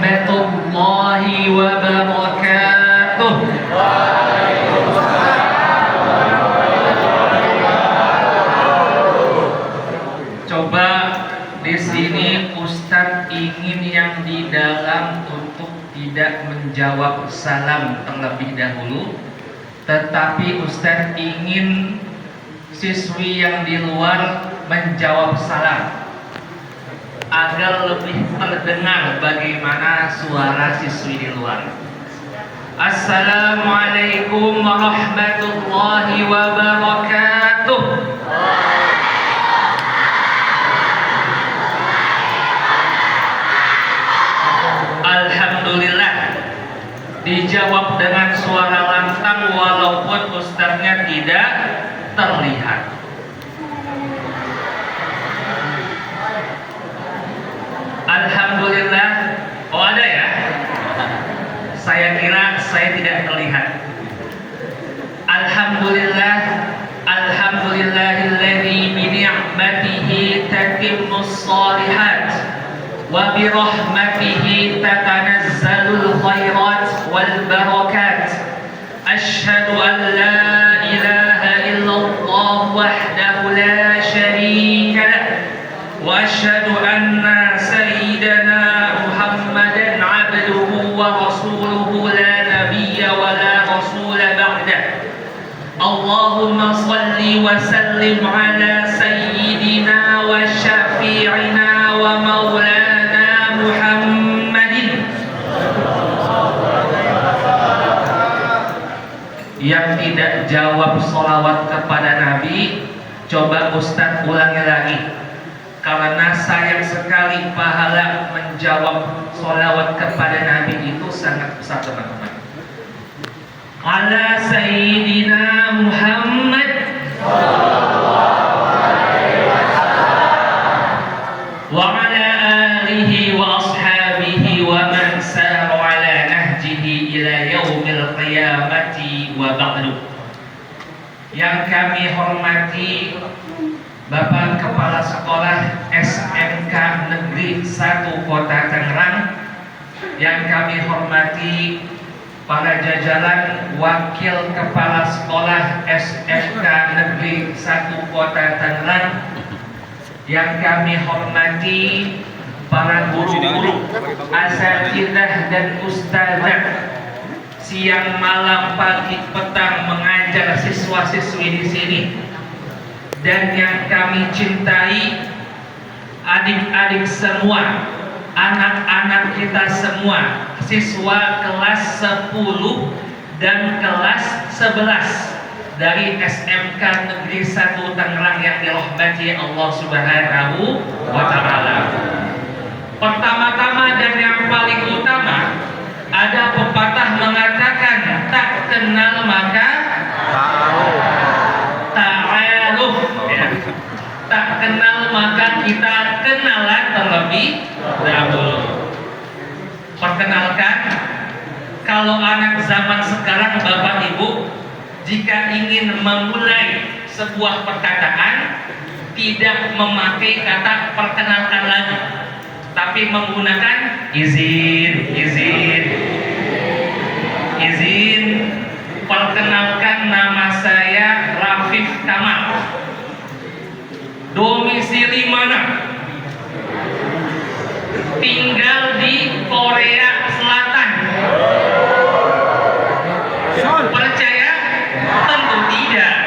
warahmatullahi wabarakatuh. Coba di sini Ustadz ingin yang di dalam untuk tidak menjawab salam terlebih dahulu, tetapi Ustadz ingin siswi yang di luar menjawab salam agar lebih terdengar bagaimana suara siswi di luar. Assalamualaikum warahmatullahi wabarakatuh. Alhamdulillah dijawab dengan suara lantang walaupun ustaznya tidak terlihat. Alhamdulillah. Oh ada ya? Saya kira saya tidak terlihat. Alhamdulillah. Alhamdulillahilladzi bi ni'matihi tatimmus shalihat wa bi rahmatihi tatanazzalul khairat wal barakat. Asyhadu an la ilaha illallah wahdahu la syarika lah wa asyhadu anna sayyidana Muhammadan abduhu wa rasuluhu la nabiyya wa la rasula ba'dah. Allahumma salli wa sallim ala sayyidina wa syafi'ina wa maulana Muhammadin. Yang tidak jawab sholawat kepada Nabi, coba Ustadz ulangi lagi, karena sayang sekali pahala menjawab sholawat kepada Nabi itu sangat besar teman-teman. Ala Sayyidina Muhammad wa ala alihi wa ashabihi wa man sara ala nahjihi ila yaumil qiyamati wa ba'du. Yang kami hormati Bapak Kepala Sekolah SMK Negeri 1 Kota Tangerang, yang kami hormati para jajaran Wakil Kepala Sekolah SMK Negeri 1 Kota Tangerang, yang kami hormati para guru-guru, asatidzah dan ustadzah siang malam pagi petang mengajar siswa-siswi di sini, dan yang kami cintai adik-adik semua, anak-anak kita semua, siswa kelas 10 dan kelas 11 dari SMK Negeri 1 Tangerang yang dirahmati Allah Subhanahu wa Ta'ala. Pertama-tama dan yang paling utama, ada pepatah mengatakan tak kenal maka ta'aruf, ya. Tak kenal maka kita kenalan terlebih dahulu. Perkenalkan, kalau anak zaman sekarang Bapak Ibu, jika ingin memulai sebuah perkataan tidak memakai kata perkenalkan lagi, tapi menggunakan izin. Perkenalkan, nama saya Rafif Kamal. Domisili mana? Tinggal di Korea Selatan. Percaya? Tentu tidak.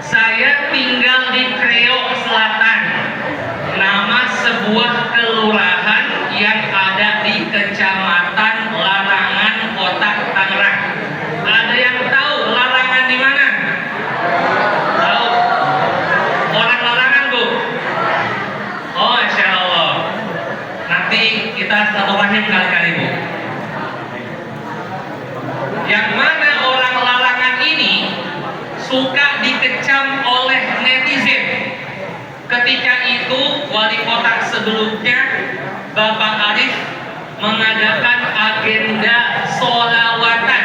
Saya tinggal di Kreo Selatan, nama sebuah kelurahan yang ada di Kecamatan Larangan, Kota Tangerang. Ada yang tahu Larangan di mana? Tahu? Orang Larangan, Bu? Oh, Insya Allah. Nanti kita satu rahim kali-kali, Bu. Yang mana orang Larangan ini suka dikecam oleh netizen. Ketika itu wali kota sebelumnya Bapak Arif mengadakan agenda sholawatan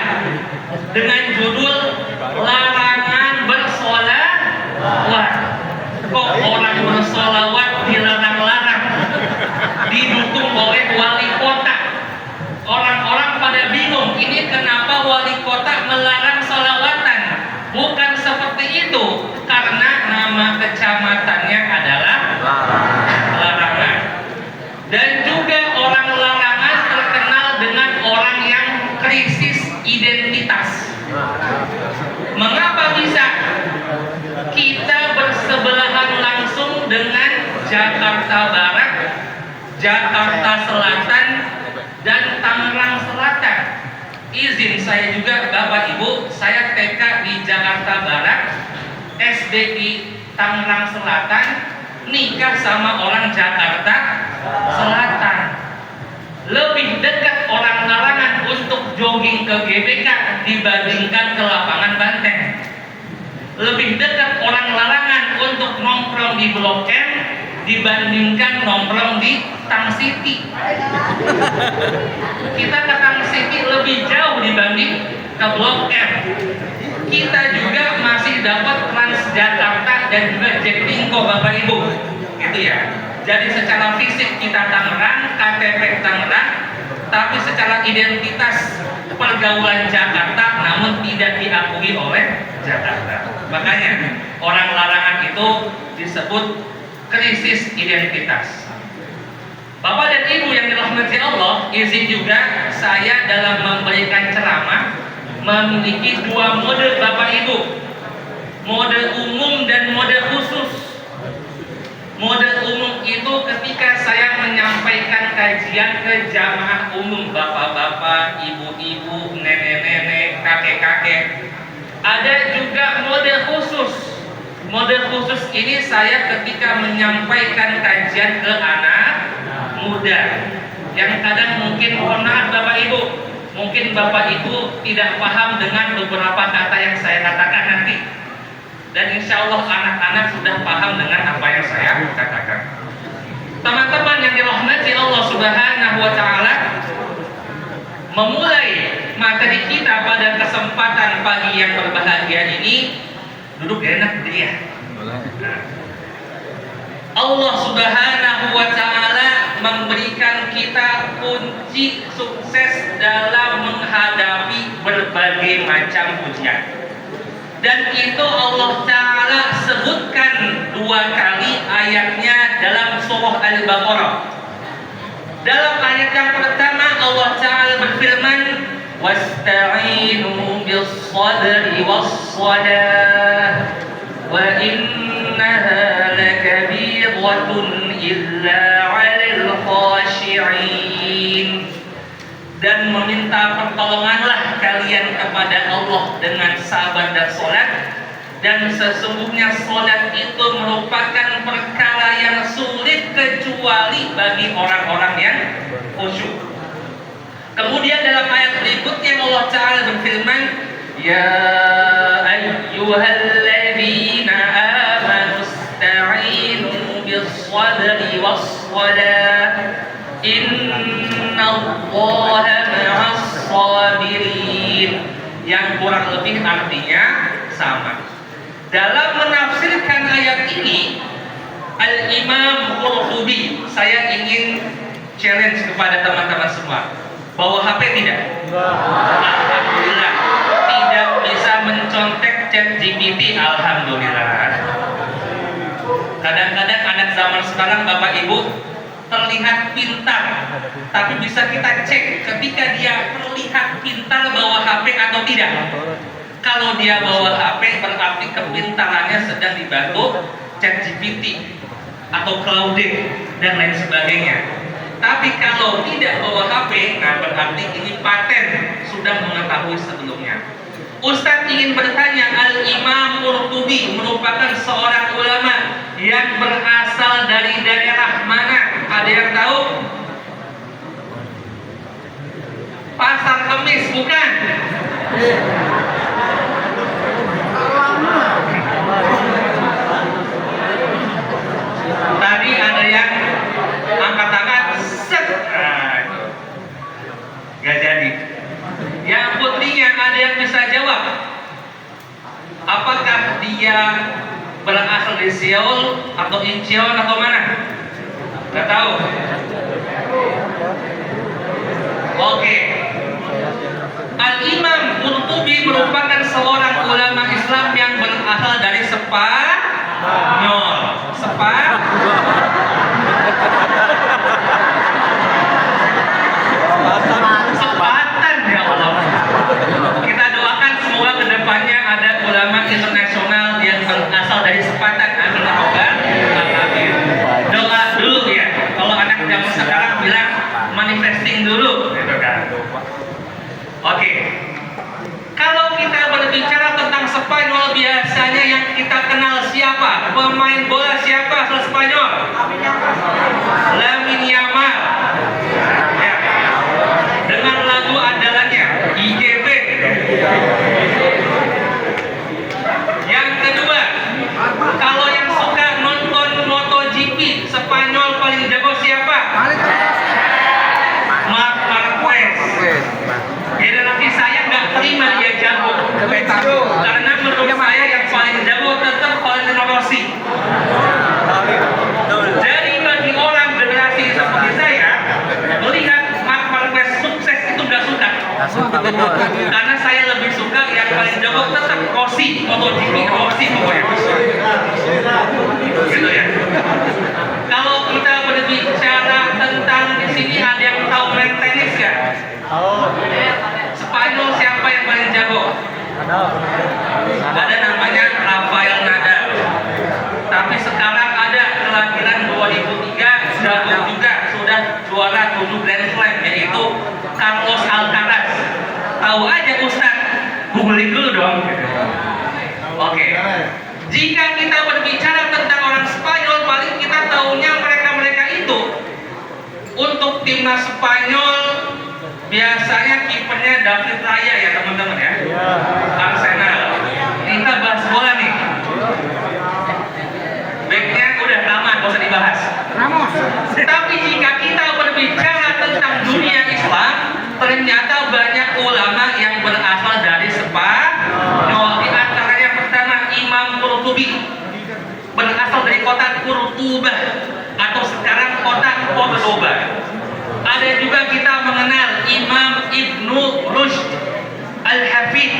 dengan judul Larangan Bersolawat. Kok orang bersolawat dilarang-larang, didukung oleh wali kota melarang sholawatan. Bukan seperti itu, karena nama kecamatannya adalah larangan. Dan juga orang larangan terkenal dengan orang yang krisis identitas. Mengapa bisa? Kita bersebelahan langsung dengan Jakarta Barat, Jakarta Selatan, dan Tangerang Selatan. Izin saya juga Bapak Ibu, saya TK di Jakarta Barat, SD di Tangerang Selatan, nikah sama orang Jakarta Selatan. Lebih dekat orang larangan untuk jogging ke GBK dibandingkan ke lapangan Banteng. Lebih dekat orang larangan untuk nongkrong di Blok M dibandingkan nongkrong di Tang City. Kita ke Tang City lebih jauh dibanding ke Blok M. Kita juga masih dapat Transjakarta dan juga Jaklingko Bapak Ibu, gitu ya. Jadi secara fisik kita Tangerang, KTP Tangerang, tapi secara identitas pergaulan Jakarta namun tidak diakui oleh Jakarta. Makanya orang larangan itu disebut krisis identitas. Bapak dan Ibu yang dirahmati Allah, izin juga saya dalam memberikan ceramah memiliki dua mode Bapak Ibu, mode umum dan mode khusus. Mode umum itu ketika saya menyampaikan kajian ke jamaah umum, bapak-bapak, ibu-ibu, nenek-nenek, kakek-kakek. Ada juga mode khusus. Mode khusus ini saya ketika menyampaikan kajian ke anak muda yang kadang mungkin, mohon maaf Bapak Ibu, mungkin Bapak Ibu tidak paham dengan beberapa kata yang saya katakan nanti. Dan insya Allah anak-anak sudah paham dengan apa yang saya katakan. Teman-teman yang dirahmati Allah Subhanahu wa Ta'ala, memulai materi kita pada kesempatan pagi yang berbahagia ini, duduk enak dia. Allah Subhanahu wa Ta'ala memberikan kita kunci sukses dalam menghadapi berbagai macam ujian. Dan itu Allah Ta'ala sebutkan dua kali ayatnya dalam surah Al-Baqarah. Dalam ayat yang pertama Allah Ta'ala berfirman, wasta'inu bis-sabri was-salah wa innaha lakabiratun illa 'alal khashi'in. Dan meminta pertolonganlah kalian kepada Allah dengan sabar dan sholat, dan sesungguhnya sholat itu merupakan perkara yang sulit kecuali bagi orang-orang yang khusyuk. Kemudian dalam ayat berikutnya Allah Ta'ala berfirman, ya ayyuhalladzina amanu ista'inu bis-sabri was-salah innallaha ma'as-sabirin, yang kurang lebih artinya sama. Dalam menafsirkan ayat ini, Al-Imam Qurtubi, saya ingin challenge kepada teman-teman semua, bawa HP tidak? Alhamdulillah. Tidak bisa mencontek ChatGPT, alhamdulillah. Kadang-kadang anak zaman sekarang Bapak Ibu terlihat pintar, tapi bisa kita cek ketika dia terlihat pintar bawa HP atau tidak. Kalau dia bawa HP berarti kepintarannya sedang dibantu ChatGPT atau Claude dan lain sebagainya. Tapi kalau tidak bawa HP, nah berarti ini paten sudah mengetahui sebelumnya. Ustadz ingin bertanya, Al-Imam Qurtubi merupakan seorang ulama yang berasal dari daerah mana? Ada yang tahu? Pasar Kemis, bukan? Tadi ada yang angkat tangan, set. Gak jadi. Yang putrinya ada yang bisa jawab? Apakah dia berasal dari Seoul atau Incheon atau mana? Gak tahu. Oke. Al-Imam Qurtubi merupakan Spanyol. Sepatan ya Allah. Kita doakan semoga kedepannya ada ulama internasional yang berasal dari sepatan. Amin. Doa dulu ya. Kalau anak zaman sekarang bilang manifesting dulu, gitu kan. Oke. Kalau kita berbicara tentang Spanyol, biasanya yang kita kenal siapa? Pemain bola siapa asal Spanyol? Lamine Yamal. Ya. Dengan lagu andalannya IGB. Yang kedua, kalau yang suka nonton MotoGP, Spanyol paling jago siapa? Marc Marquez. Generasi saya nggak terima dia jago, karena menurut saya yang paling jago tetap Valentino Rossi. Jadi bagi orang generasi seperti saya, melihat Marc Marquez sukses itu nggak suka. Karena saya lebih suka yang paling jago tetap Rossi, MotoGP Rossi pokoknya. Gitu ya. Kalau kita berbicara tentang di sini ada yang tahu main tenis ya? Spanyol siapa yang paling jago? Ada namanya Rafael Nadal. Tapi sekarang ada kelahiran 2003 sudah juara 7 Grand Slam, yaitu Carlos Alcaraz. Tahu aja Ustaz, googling dulu dong. Oke. Jika kita berbicara tentang orang Spanyol, paling kita tahunya mereka itu untuk timnas Spanyol biasanya kipernya David Raya ya teman-teman ya. Arsenal. Kita bahas bola nih. Backnya udah tamat, gak usah dibahas. Tapi jika kita berbicara tentang dunia Islam, ternyata banyak ulama yang berasal dari Spanyol. Di antaranya pertama Imam Qurtubi, berasal dari kota Qurtubah atau sekarang kota Cordoba. Ada juga kita mengenal Imam Ibnu Rushd Al-Hafidh,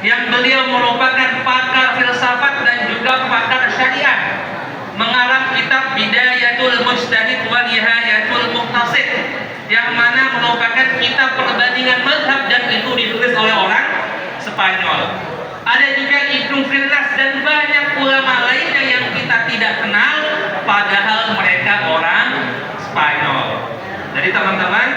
yang beliau merupakan pakar filsafat dan juga pakar syariah, mengarang kitab Bidayatul Mujtahid wa Nihayatul Muqtasid, yang mana merupakan kitab perbandingan mazhab dan itu ditulis oleh orang Spanyol. Ada juga Ibnu Firnas dan banyak ulama lainnya yang kita tidak kenal, padahal mereka orang Spanyol. Jadi teman-teman,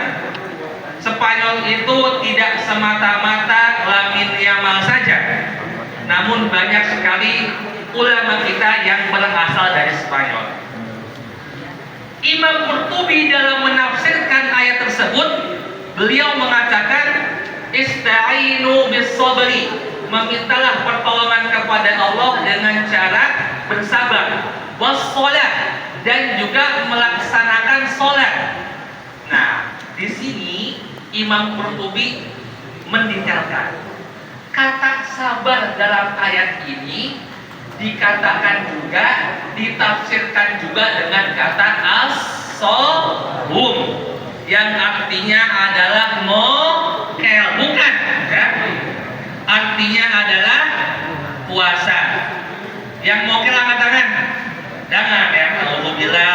Spanyol itu tidak semata-mata Lamine Yamal saja, namun banyak sekali ulama kita yang berasal dari Spanyol. Imam Qurtubi dalam menafsirkan ayat tersebut, beliau mengatakan ista'inu bis-sabri, memintalah pertolongan kepada Allah dengan cara bersabar, was-shalah, dan juga melaksanakan sholat. Nah, di sini Imam Qurtubi mendetailkan kata sabar dalam ayat ini dikatakan juga, ditafsirkan juga dengan kata as-shawm, yang artinya adalah mokel, bukan ya? Artinya adalah puasa. Yang mokel angkat tangan. Jangan ya, alhamdulillah.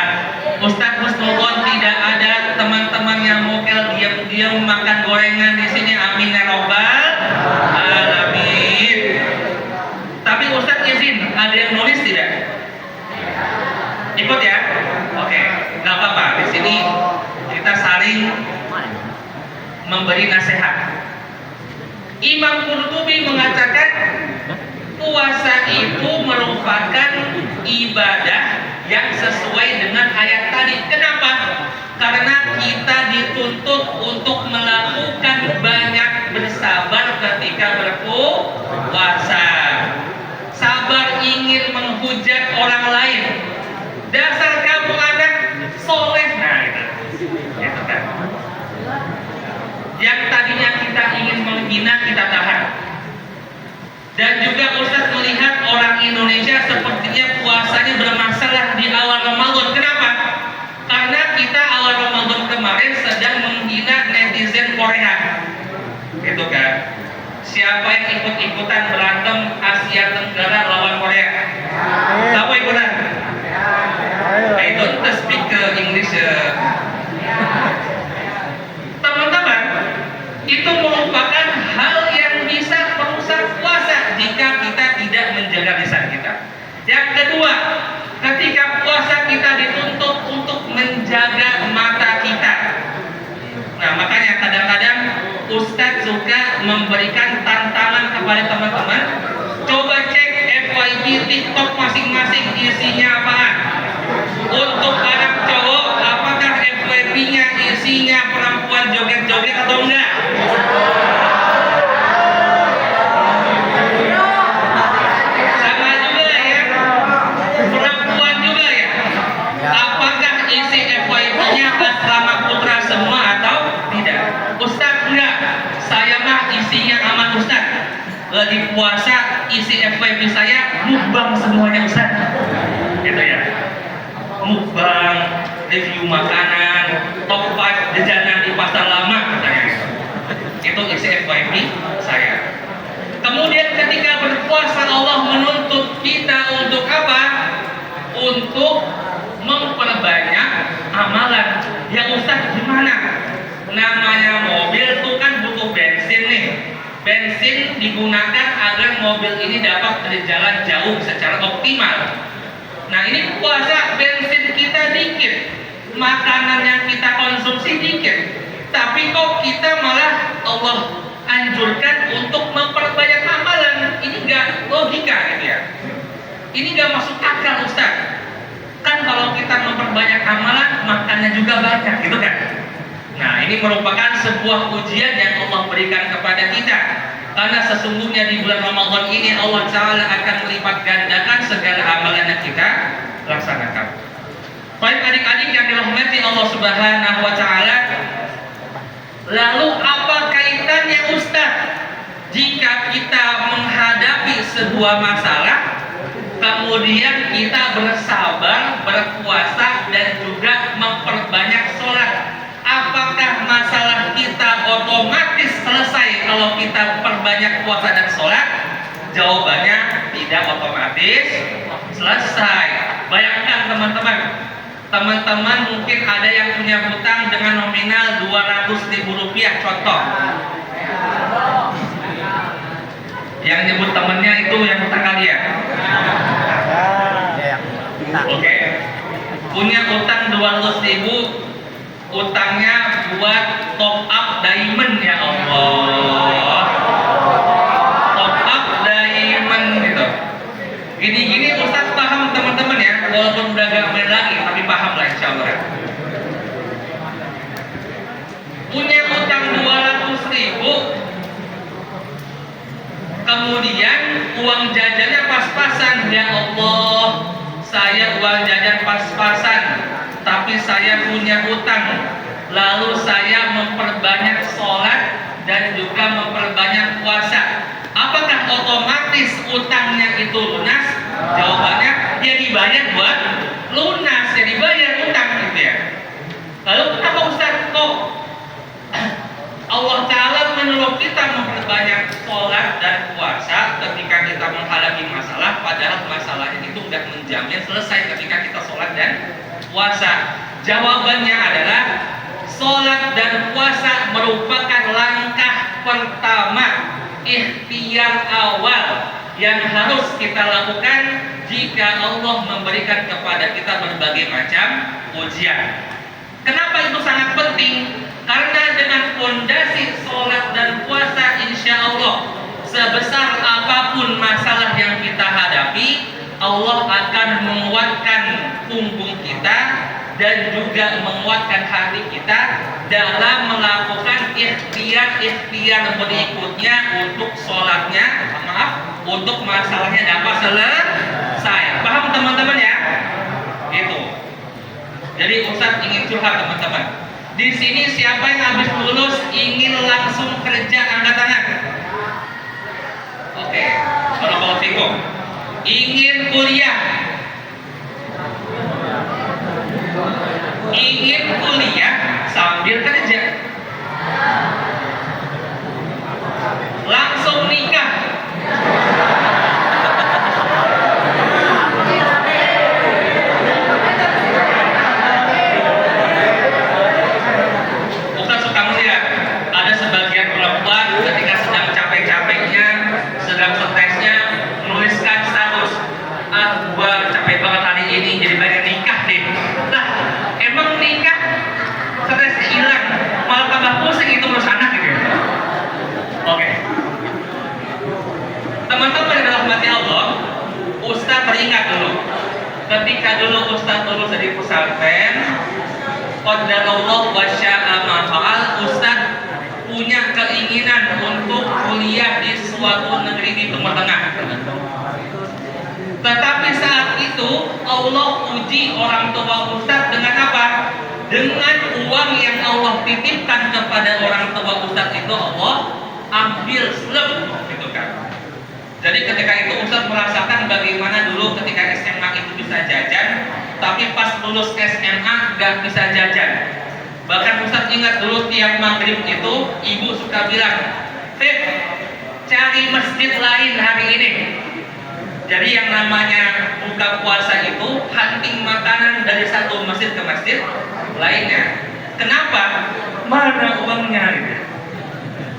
Ustaz Husnudon, tidak ada teman-teman yang mokel diam-diam makan gorengan di sini. Amin ya robbal alamin. Tapi Ustaz izin, ada yang nulis tidak? Ikut ya? Oke, nggak apa-apa. Di sini kita saling memberi nasihat. Imam Qurtubi mengatakan puasa itu merupakan ibadah yang sesuai dengan ayat tadi. Kenapa? Karena kita dituntut untuk melakukan banyak bersabar ketika berpuasa. Sabar ingin menghujat orang lain. Dasar kamu anak soleh. Nah itu kan. Yang tadinya kita ingin menghina, kita tahan. Dan juga Ustaz melihat orang Indonesia sepertinya puasanya bermasalah di awal Ramadan. Kenapa? Karena kita awal Ramadan kemarin sedang menghina netizen Korea. Gitu kan. siapa yang ikut-ikutan berantem Asia Tenggara lawan Korea? Siapa ikutan? I don't speak English. Teman-teman, itu merupakan hal yang bisa merusak puasa jika kita tidak menjaga lisan kita. Yang kedua, ketika puasa kita dituntut untuk menjaga mata kita. Nah, makanya kadang-kadang Ustadz juga memberikan tantangan kepada teman-teman. Coba cek FYP TikTok masing-masing isinya apaan. Untuk anak cowok, apakah FYP-nya isinya perempuan joget-joget atau enggak? Sama juga ya, perempuan juga ya. Apakah isi FYP-nya asrama putra semua atau tidak? Ustadz enggak, saya mah isinya aman Ustadz. Lagi puasa isi FYP saya mukbang semuanya Ustadz. Gitu ya. Mukbang, review makanan, top 5 jajanan di pasar lama katanya. Itu isi FYP saya. Kemudian ketika berpuasa Allah menuntut kita untuk apa? Untuk memperbanyak amalan. Ya Ustaz gimana? Namanya mobil tuh kan butuh bensin nih. Bensin digunakan agar mobil ini dapat berjalan jauh secara optimal. Nah ini puasa bensin kita dikit, makanan yang kita konsumsi dikit, tapi kok kita malah Allah anjurkan untuk memperbanyak amalan. Ini nggak logika gitu ya. Ini nggak masuk akal Ustaz. Kan kalau kita memperbanyak amalan, makannya juga banyak gitu kan. Nah ini merupakan sebuah ujian yang Allah berikan kepada kita. Karena sesungguhnya di bulan Ramadan ini Allah Ta'ala akan melipat gandakan segala amalan yang kita laksanakan. Baik adik-adik yang dirahmati Allah Subhanahu wa Ta'ala, lalu apa kaitannya Ustaz jika kita menghadapi sebuah masalah, kemudian kita bersabar, berpuasa dan juga memperbanyak sholat? Apakah masalah kita otomatis selesai kalau kita perbanyak puasa dan sholat? Jawabannya tidak otomatis selesai. Bayangkan teman-teman mungkin ada yang punya hutang dengan nominal 200.000 rupiah contoh. Yang nyebut temennya itu yang hutang kalian. Oke. Punya hutang 200.000, utangnya buat top up diamond, ya Allah. Top up diamond gitu. Gini-gini Ustaz paham teman-teman ya, walaupun udah gak main lagi tapi paham lah insya Allah. Punya utang 200.000, kemudian uang jajannya pas-pasan. Ya Allah, saya uang jajan pas-pasan, tapi saya punya utang. Lalu saya memperbanyak sholat dan juga memperbanyak puasa. Apakah otomatis utangnya itu lunas? Jawabannya ya dibayar buat lunas, ya dibayar utang gitu ya. Lalu kenapa Ustaz kok Allah Ta'ala menyuruh kita memperbanyak sholat dan puasa ketika kita menghadapi masalah, padahal masalahnya itu tidak menjamin selesai ketika kita sholat dan puasa? Jawabannya adalah sholat dan puasa merupakan langkah pertama, ikhtiar awal yang harus kita lakukan jika Allah memberikan kepada kita berbagai macam ujian. Kenapa itu sangat penting? Karena dengan fondasi sholat dan puasa, insya Allah sebesar apapun masalah yang kita hadapi, Allah akan menguatkan punggung kita dan juga menguatkan hati kita dalam melakukan ikhtiar berikutnya untuk sholatnya, untuk masalahnya dapat selesai. Paham teman-teman ya? Itu. Jadi Ustaz ingin curhat teman-teman. Di sini siapa yang habis lulus ingin langsung kerja, angkat tangan. Oke. Barakallahu fikum. Ingin kuliah. Ingin kuliah sambil kerja. Langsung ketika dulu Ustaz lulus dari pesantren, qadarullah wa syaa ma fa'al, Ustaz punya keinginan untuk kuliah di suatu negeri di Timur Tengah. Tetapi saat itu Allah uji orang tua Ustaz dengan apa? Dengan uang yang Allah titipkan kepada orang tua Ustaz itu Allah ambil seleb, gitu kan. Jadi ketika itu Ustaz merasakan bagaimana dulu ketika SMA itu bisa jajan, tapi pas lulus SMA gak bisa jajan. Bahkan Ustaz ingat dulu tiap maghrib itu ibu suka bilang, "Fit, cari masjid lain hari ini." Jadi yang namanya buka puasa itu hunting makanan dari satu masjid ke masjid lainnya. Kenapa? Mana uangnya?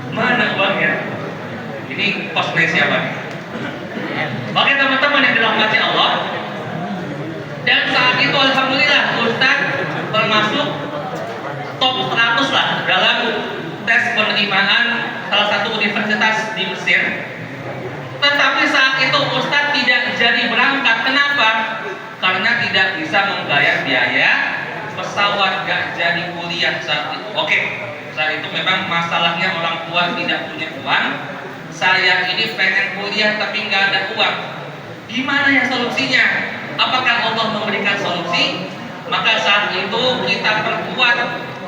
Mana uangnya? Ini kosnya siapa nih? Oke teman-teman yang dirahmati Allah. Dan saat itu alhamdulillah Ustaz termasuk top 100 lah dalam tes penerimaan salah satu universitas di Mesir. Tetapi saat itu Ustaz tidak jadi berangkat. Kenapa? Karena tidak bisa membayar biaya pesawat, gak jadi kuliah saat itu. Oke, saat itu memang masalahnya orang tua tidak punya uang. Saya ini pengen kuliah tapi nggak ada uang. Gimana ya solusinya? Apakah Allah memberikan solusi? Maka saat itu kita perkuat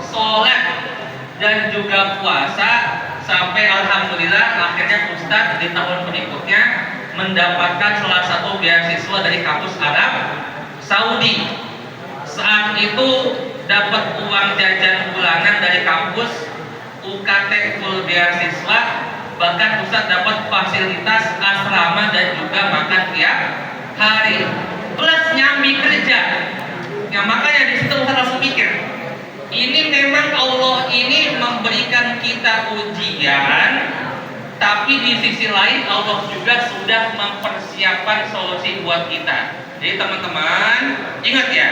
sholat dan juga puasa sampai alhamdulillah akhirnya Ustadz di tahun berikutnya mendapatkan salah satu beasiswa dari kampus Arab Saudi. Saat itu dapat uang jajan bulanan dari kampus, UKT full beasiswa. Bahkan Ustaz dapat fasilitas asrama dan juga makan tiap hari plus nyambi kerja. Ya makanya di situ Ustaz langsung mikir, ini memang Allah ini memberikan kita ujian, tapi di sisi lain Allah juga sudah mempersiapkan solusi buat kita. Jadi teman-teman ingat ya,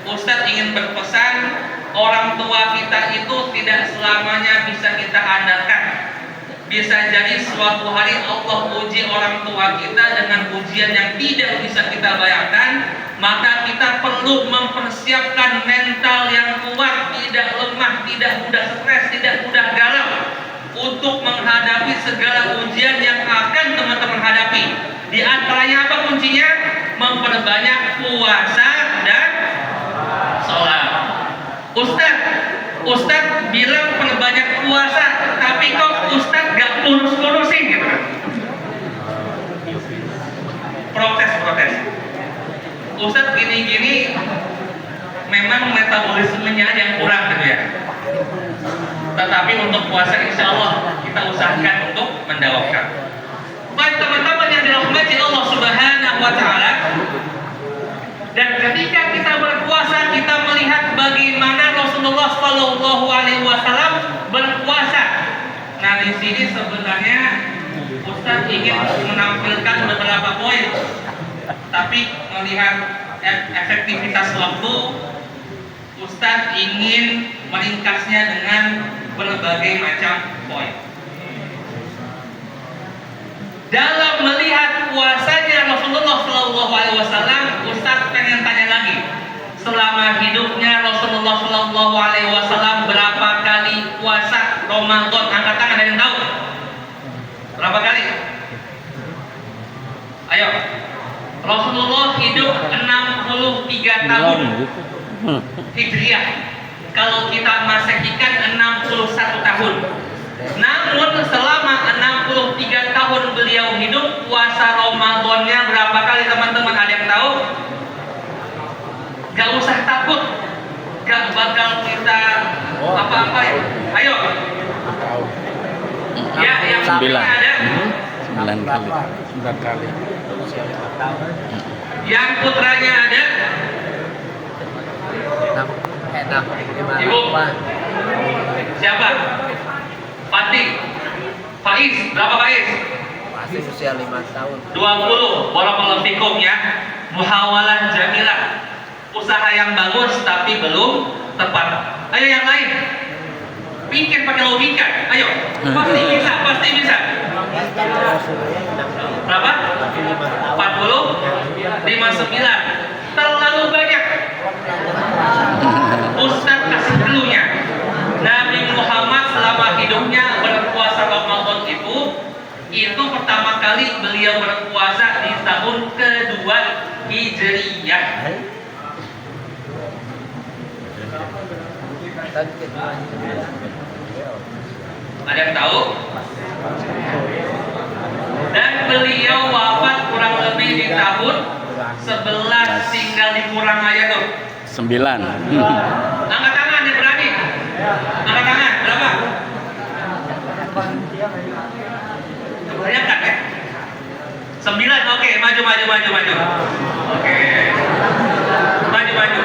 Ustaz ingin berpesan, orang tua kita itu tidak selamanya bisa kita andalkan. Bisa jadi suatu hari Allah uji orang tua kita dengan ujian yang tidak bisa kita bayangkan. Maka kita perlu mempersiapkan mental yang kuat, tidak lemah, tidak mudah stres, tidak mudah galau untuk menghadapi segala ujian yang akan teman-teman hadapi. Di antaranya apa kuncinya? Memperbanyak puasa dan sholat. Ustadz bilang perbanyak puasa, tapi kok Ustadz gak kurus-kurusin gitu kan? Protes. Ustadz gini-gini memang metabolismenya yang kurang gitu ya. Tetapi untuk puasa insya Allah kita usahakan untuk mendawamkan. Baik teman-teman yang dirahmati Allah Subhanahu wa Ta'ala. Dan ketika kita berpuasa, kita melihat bagaimana Rasulullah Shallallahu Alaihi Wasallam berpuasa. Nah di sini sebenarnya Ustaz ingin menampilkan beberapa poin, tapi melihat efektivitas waktu, Ustaz ingin meringkasnya dengan berbagai macam poin. Dalam melihat puasanya Rasulullah Shallallahu Alaihi Wasallam, Ustaz pengen tanya lagi. Selama hidupnya Rasulullah Shallallahu Alaihi Wasallam berapa kali puasa Ramadan? Angkat tangan, ada yang tahu? Berapa kali? Ayo. Rasulullah hidup 63 tahun Hijriah. Kalau kita masehikan 61 tahun. Namun selama 63 tahun beliau hidup, puasa Ramadannya berapa kali teman-teman? Ada yang tahu? Gak usah takut, gak bakal kita apa-apa ya. Ayo. Ya, yang ada 9 kali. Yang putranya ada 6, 5, Ibu. Siapa? Fatih. Faiz, berapa Faiz? masih usia 5 tahun. 20. Barakallahu fikum ya. Muhawalah jamilah. Usaha yang bagus tapi belum tepat. Ayo yang lain. Pikir pakai logika. Ayo. Pasti bisa, pasti bisa. Berapa? 40? 59. Terlalu terlalu banyak. Ustaz kasih dulunya. Nabi Muhammad selama hidupnya berpuasa Ramadan itu pertama kali beliau berpuasa di tahun kedua Hijriyah. Ada yang tahu? Dan beliau wafat kurang lebih di tahun 11, tinggal dikurang aja tuh 9. Angkat tangan yang berani. Angkat tangan, berapa? Kebanyakan ya? 9, oke, maju. Oke. Maju.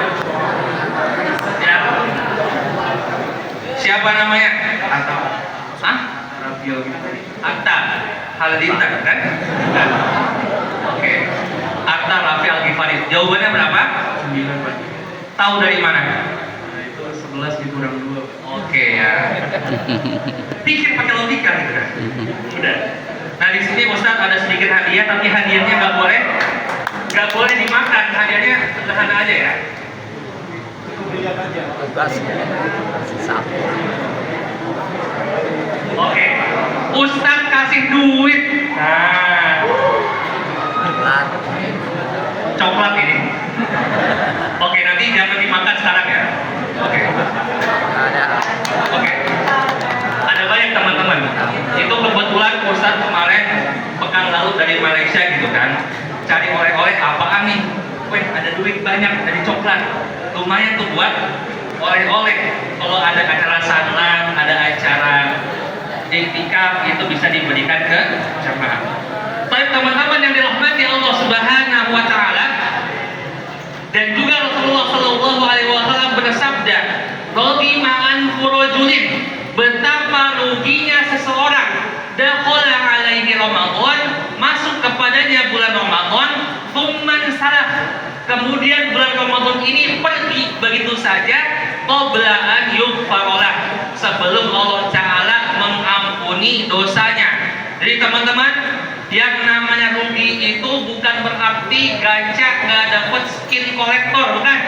Ya. Siapa namanya? Atta. Hah? Atta Halilintar kan? Oke. Atta Rafi Al-Ghifari. Jawabannya berapa? 9, Pak. Tahu dari mana? Nah, itu 11 dikurang 2. Oke ya. Pikir pakai logika gitu kan. Udah. Nah di sini Ustaz ada sedikit hadiah, tapi hadiahnya nggak boleh dimakan. Hadiahnya sederhana aja ya. Tugas satu. Oke. Ustaz kasih duit. Nah, Lan. coklat ini. Oke, nanti jangan dimakan sekarang ya. Oke. Ada. Oke. Ada banyak teman-teman. Itu kebetulan Ustaz kemarin pekan lalu dari Malaysia gitu kan. Cari oleh-oleh apaan nih? Weh, ada duit banyak dari coklat. Lumayan tuh buat oleh-oleh. Kalau ada acara sanlan, ada acara iktikaf itu bisa diberikan ke jamaah. Tapi teman-teman yang dirahmati Allah Subhanahu wa taala, dan juga Rasulullah Shallallahu alaihi wasallam bersabda, "Ragima an furujulin," betapa ruginya seseorang dakhala alaihi Ramadan, masuk kepadanya bulan Ramadan, tsumman salah, kemudian bulan Ramadan ini pergi begitu saja, qabla an yughfarolah, sebelum Allah Ta'ala mengampuni dosanya. Jadi teman-teman, yang namanya rugi itu bukan berarti gacha nggak dapat skin kolektor, bukan.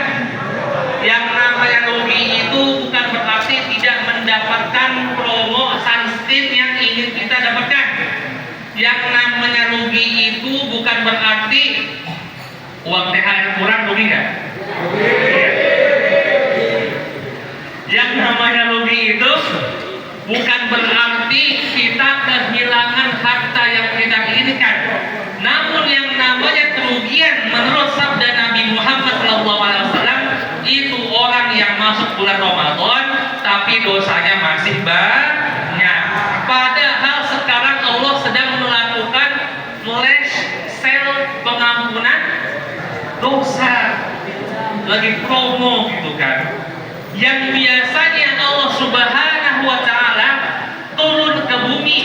Yang namanya rugi itu bukan berarti tidak mendapatkan promo sunscreen yang ingin kita dapatkan. Yang namanya rugi itu bukan berarti uang THR kurang, rugi nggak? Yang namanya rugi itu bukan berarti kita kehilangan harta yang kita inginkan. Namun yang namanya kerugian menurut sabda Nabi Muhammad SAW itu orang yang masuk bulan Ramadan tapi dosanya masih banyak. Padahal sekarang Allah sedang melakukan flash sale pengampunan dosa, lagi promo gitu kan. Yang biasanya Allah Subhanahu wa taala turun ke bumi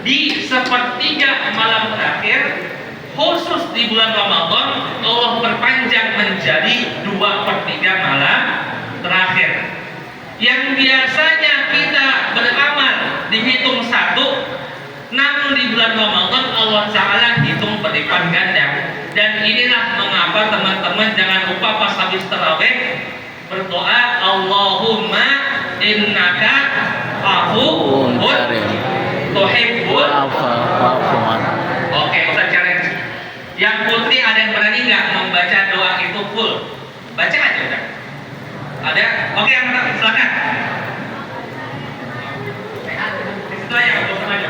di sepertiga malam terakhir, khusus di bulan Ramadan Allah perpanjang menjadi 2/3 malam terakhir. Yang biasanya kita beramal dihitung 1, namun di bulan Ramadan Allah Ta'ala hitung berlipat ganda. Dan inilah mengapa teman-teman jangan lupa pas habis tarawih berdoa, Allahumma innaka afuwun tuhibbul afwa. Oke, Ustaz challenge. Yang putri ada yang berani nggak membaca doa itu full? Baca aja udah. Ada? Oke, yang mana? Silakan. Di situ aja, nggak usah maju.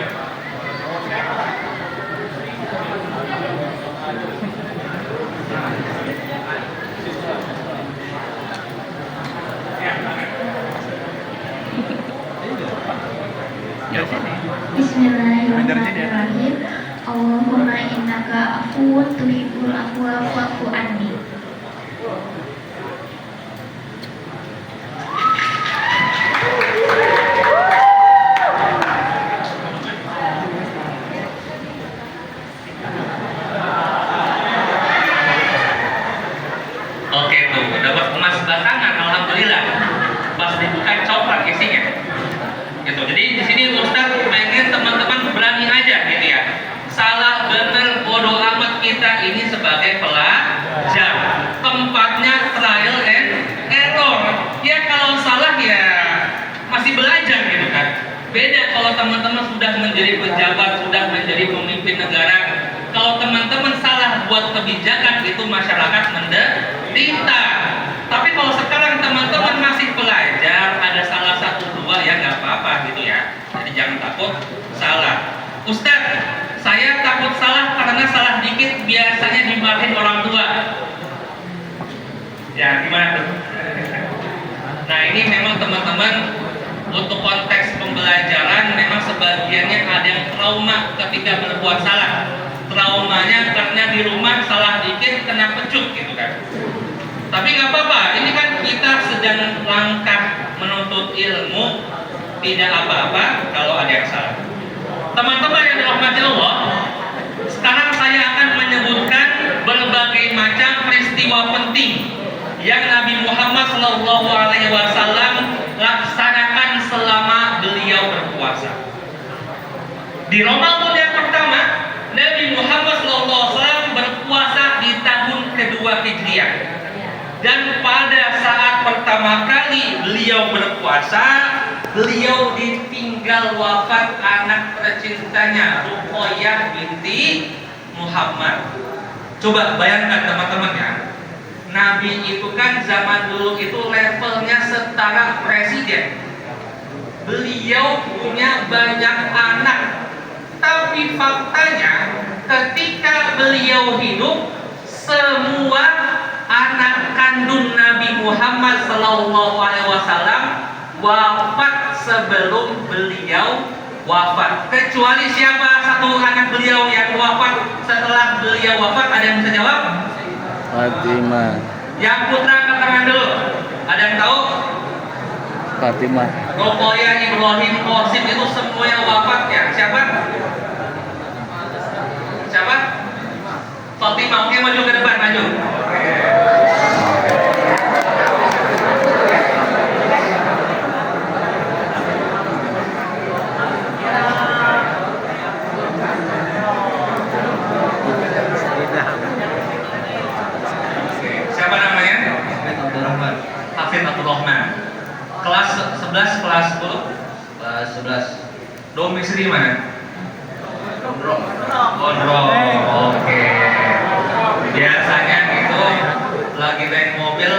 Bismillahirrahmanirrahim. Allahumma innaka afuwun tuhibbul afwa fa'fu anni. Oke tuh, dapat emas batangan, alhamdulillah. Pas dibuka coklat isinya. Gitu. Jadi di sini Ustaz pengen teman-teman berani aja gitu ya. Salah benar bodoh amat, kita ini sebagai pelajar. Beda kalau teman-teman sudah menjadi pejabat, sudah menjadi pemimpin negara. Kalau teman-teman salah buat kebijakan, itu masyarakat menderita. Tapi kalau sekarang teman-teman masih pelajar, ada salah satu dua, ya nggak apa-apa gitu ya. Jadi jangan takut salah. Ustadz, saya takut salah karena salah dikit biasanya dimarahin orang tua. Ya gimana tuh? Nah ini memang teman-teman, untuk konteks pembelajaran memang sebagiannya ada yang trauma ketika berbuat salah. Traumanya karena di rumah salah dikit kena pecut gitu kan. Tapi nggak apa-apa, ini kan kita sedang langkah menuntut ilmu, tidak apa-apa kalau ada yang salah. Teman-teman yang dirahmati Allah, sekarang saya akan menyebutkan berbagai macam peristiwa penting yang Nabi Muhammad SAW laksanakan selama beliau berpuasa. Di Ramadan yang pertama, Nabi Muhammad SAW berpuasa di tahun kedua Hijriah. Dan pada saat pertama kali beliau berpuasa, beliau ditinggal wafat anak tercintanya, Ruqayyah binti Muhammad. Coba bayangkan teman-teman ya, Nabi itu kan zaman dulu itu levelnya setara presiden. Beliau punya banyak anak, tapi faktanya ketika beliau hidup, semua anak kandung Nabi Muhammad SAW wafat sebelum beliau wafat. Kecuali siapa satu anak beliau yang wafat setelah beliau wafat? Ada yang bisa jawab? Fatimah. Yang putra angkat tangan dulu. Ada yang tahu? Fatimah. Ruqayyah, Ibrahim, Qasim itu semuanya wafat ya. Siapa? Siapa? Fatimah. Oke, maju ke depan, maju. Siapa namanya? Hafid Abdul Rahman. Kelas 11, kelas 10? Kelas 11. Domisili mana? Gondrong. Oke. Biasanya itu lagi naik mobil,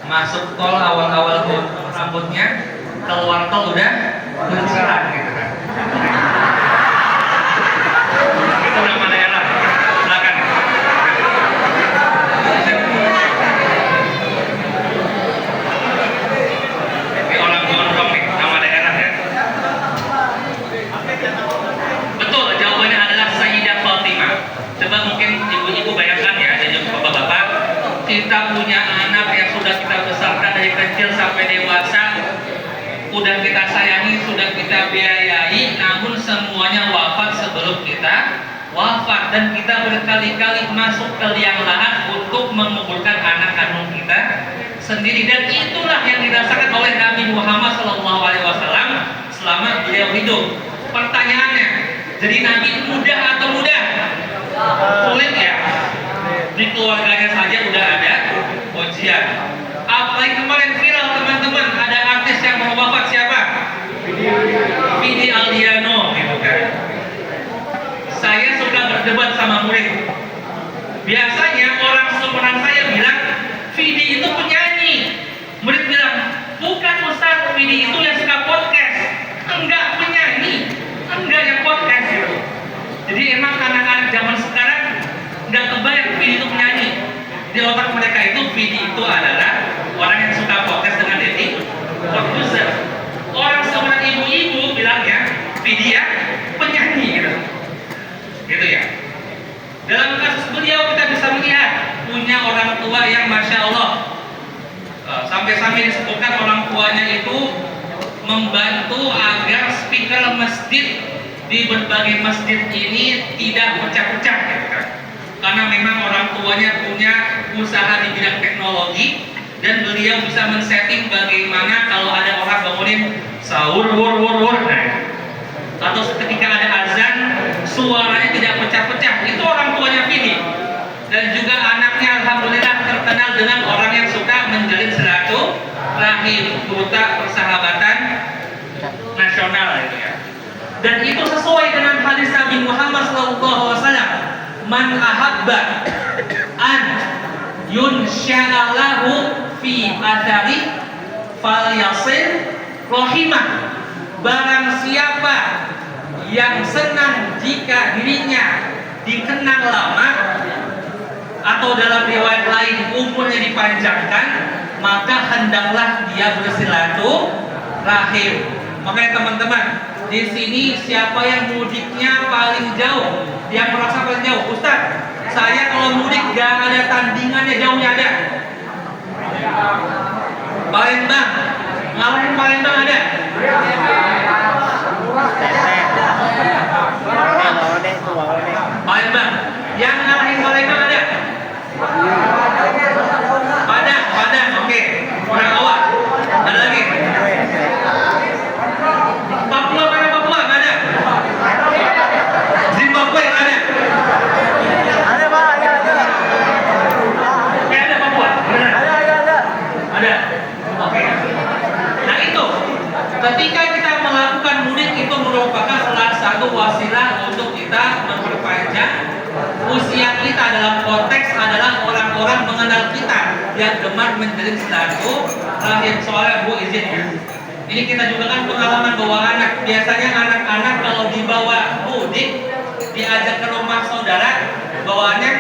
masuk tol awal-awal rambutnya, keluar tol udah mencirat gitu kan. Itu nama daerah. Silakan. Ini orang gondrong nih, nama daerah ya. Betul, jawabannya adalah Sayyidah Fatimah. Coba mungkin ibu-ibu bayangkan ya, dan juga bapak-bapak, kita punya anak yang sudah kita besarkan dari kecil sampai dewasa, udah kita sayangi, sudah kita biayai, namun semuanya wafat sebelum kita wafat, dan kita berkali-kali masuk ke liang lahat untuk menguburkan anak kandung kita sendiri. Dan itulah yang dirasakan oleh Nabi Muhammad SAW selama beliau hidup. Pertanyaannya, jadi Nabi mudah atau mudah? Sulit ya. Di keluarganya saja udah ada ujian. Apalagi kemarin viral teman-teman, ada artis yang mau wafat, siapa? Vidi Aldiano gitu kan. Saya suka berdebat sama murid. Biasanya orang seumuran saya bilang Vidi itu penyanyi. Murid bilang, bukan Ustaz, Vidi itu yang suka podcast. Enggak penyanyi, enggak yang podcast gitu. Jadi emang anak-anak zaman sekarang nggak kebayang Vidi itu penyanyi. Di otak mereka itu Vidi itu adalah orang yang suka podcast dengan Deddy Corbuzier. Orang seorang ibu-ibu bilangnya Vidi ya penyanyi gitu. Gitu ya. Dalam kasus beliau kita bisa melihat punya orang tua yang masya Allah. Sampai-sampai disebutkan orang tuanya itu membantu agar speaker masjid di berbagai masjid ini tidak pecah-pecah gitu kan. Karena memang orang tuanya punya usaha di bidang teknologi, dan beliau bisa men-setting bagaimana kalau ada orang bangunin sahur nah, atau ketika ada azan suaranya tidak pecah-pecah, itu orang tuanya Vidi. Dan juga anaknya alhamdulillah terkenal dengan orang yang suka menjalin silaturahim, duta persahabatan nasional itu. Dan itu sesuai dengan hadis Nabi Muhammad SAW. Man ahabba an yunsya'alahu fi athari falyasil rahimah. Barang siapa yang senang jika dirinya dikenang lama, atau dalam riwayat lain umurnya dipanjangkan, maka hendaklah dia bersilaturahim. Makanya teman-teman, di sini siapa yang mudiknya paling jauh, yang merasa paling jauh? Ustaz, saya kalau mudik gak ada tandingannya, jauhnya ada. Palembang, ngalahin Palembang ada. Palembang, yang ngalahin Palembang ada. Padang, oke. Orang awal. Ada lagi. Papua, mana Papua? Nggak ada. Zimbabwe ada. Ada Pak, ada. Ada Papua. Benar. Ada. Oke. Nah itu, ketika kita melakukan mudik itu merupakan salah satu wasilah untuk kita memperpanjang usia kita. Dalam konteks adalah orang-orang mengenal kita yang gemar menjalin silaturahim. Soalnya Bu izin ya, ini kita juga kan pengalaman bawa anak. Biasanya anak-anak kalau dibawa mudik, diajak ke rumah saudara, bawaannya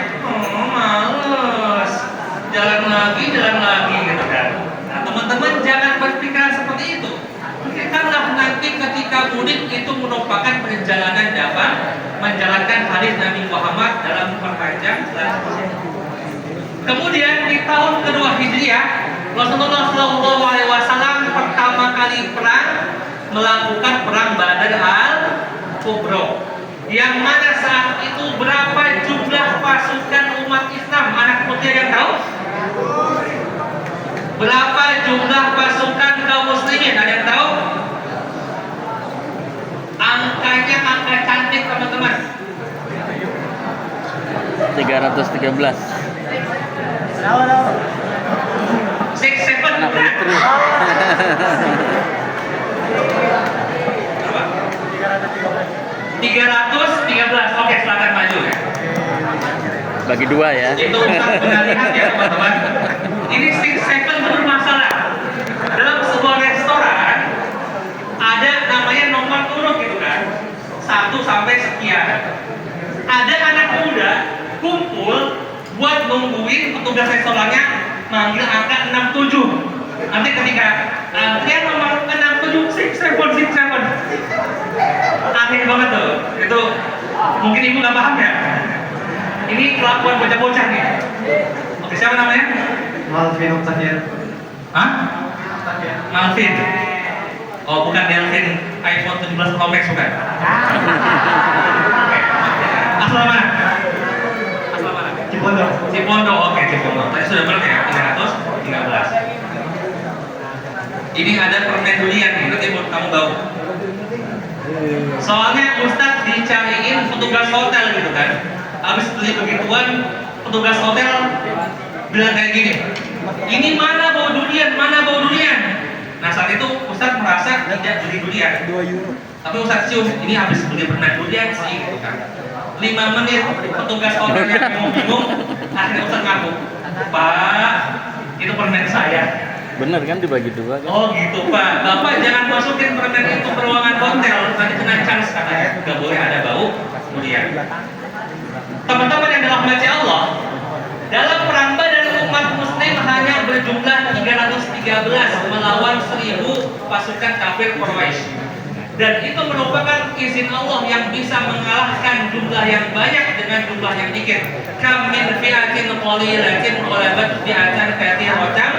males, jalan lagi gitu kan. Nah teman-teman jangan berpikiran seperti itu. Karena nanti ketika mudik itu merupakan perjalanan dapat menjalankan hadis Nabi Muhammad dalam memperpanjang silaturahim. Kemudian di tahun kedua Hijriah, Rasulullah SAW pertama kali melakukan perang Badar al-Kubra, yang mana saat itu berapa jumlah pasukan umat Islam? Anak putih yang tahu? Berapa jumlah pasukan kaum muslimin? Ada yang tahu? Angkanya angka cantik teman-teman. 313. 6, 7 Anak putri. Berapa? 313. Oke, silakan maju ya. Bagi dua ya. Itu Ustaz pernah lihat ya teman-teman. Ini 6, 7 bermasalah. Dalam sebuah restoran ada namanya nomor urut gitu kan, 1 sampai sekian. Ada anak muda kumpul buat nungguin petugas restorannya manggil angka 67. Nanti ketika antrian nomor 67, 6, 7. Aneh banget tuh. Itu mungkin ibu nggak paham ya. Ini kelakuan bocah-bocah nih. Oke, siapa namanya? Malvin Oktahir. Hah? Malvin. Oh, bukan Delvin iPhone 17 Pro Max bukan? Oke. Asal mana? Asal mana? Cipondo. Cipondo, oke Cipondo. Tadi sudah benar ya, 313. Ini ada permen durian, nanti buat kamu bau. Soalnya Ustadz dicariin petugas hotel gitu kan. Habis beli begituan, petugas hotel bilang kayak gini, ini mana bau durian, mana bau durian. Nah saat itu Ustadz merasa tidak beli durian, tapi Ustadz cium, ini habis beli permen durian sih gitu kan. 5 menit petugas hotel yang bingung-bingung, akhirnya Ustadz ngaku, Pak, itu permen saya. Bener kan dibagi dua kan? Oh gitu Pak, Bapak jangan masukin permen itu ke ruangan hotel, nanti kena chance katanya, gak boleh ada bau durian. Teman-teman yang dirahmati Allah, dalam perang Badar umat muslim hanya berjumlah 313 melawan 1000 pasukan kafir Quraisy. Dan itu merupakan izin Allah yang bisa mengalahkan jumlah yang banyak dengan jumlah yang dikit. Kam min fi'atin qalilatin ghalabat fi'atan katsiratan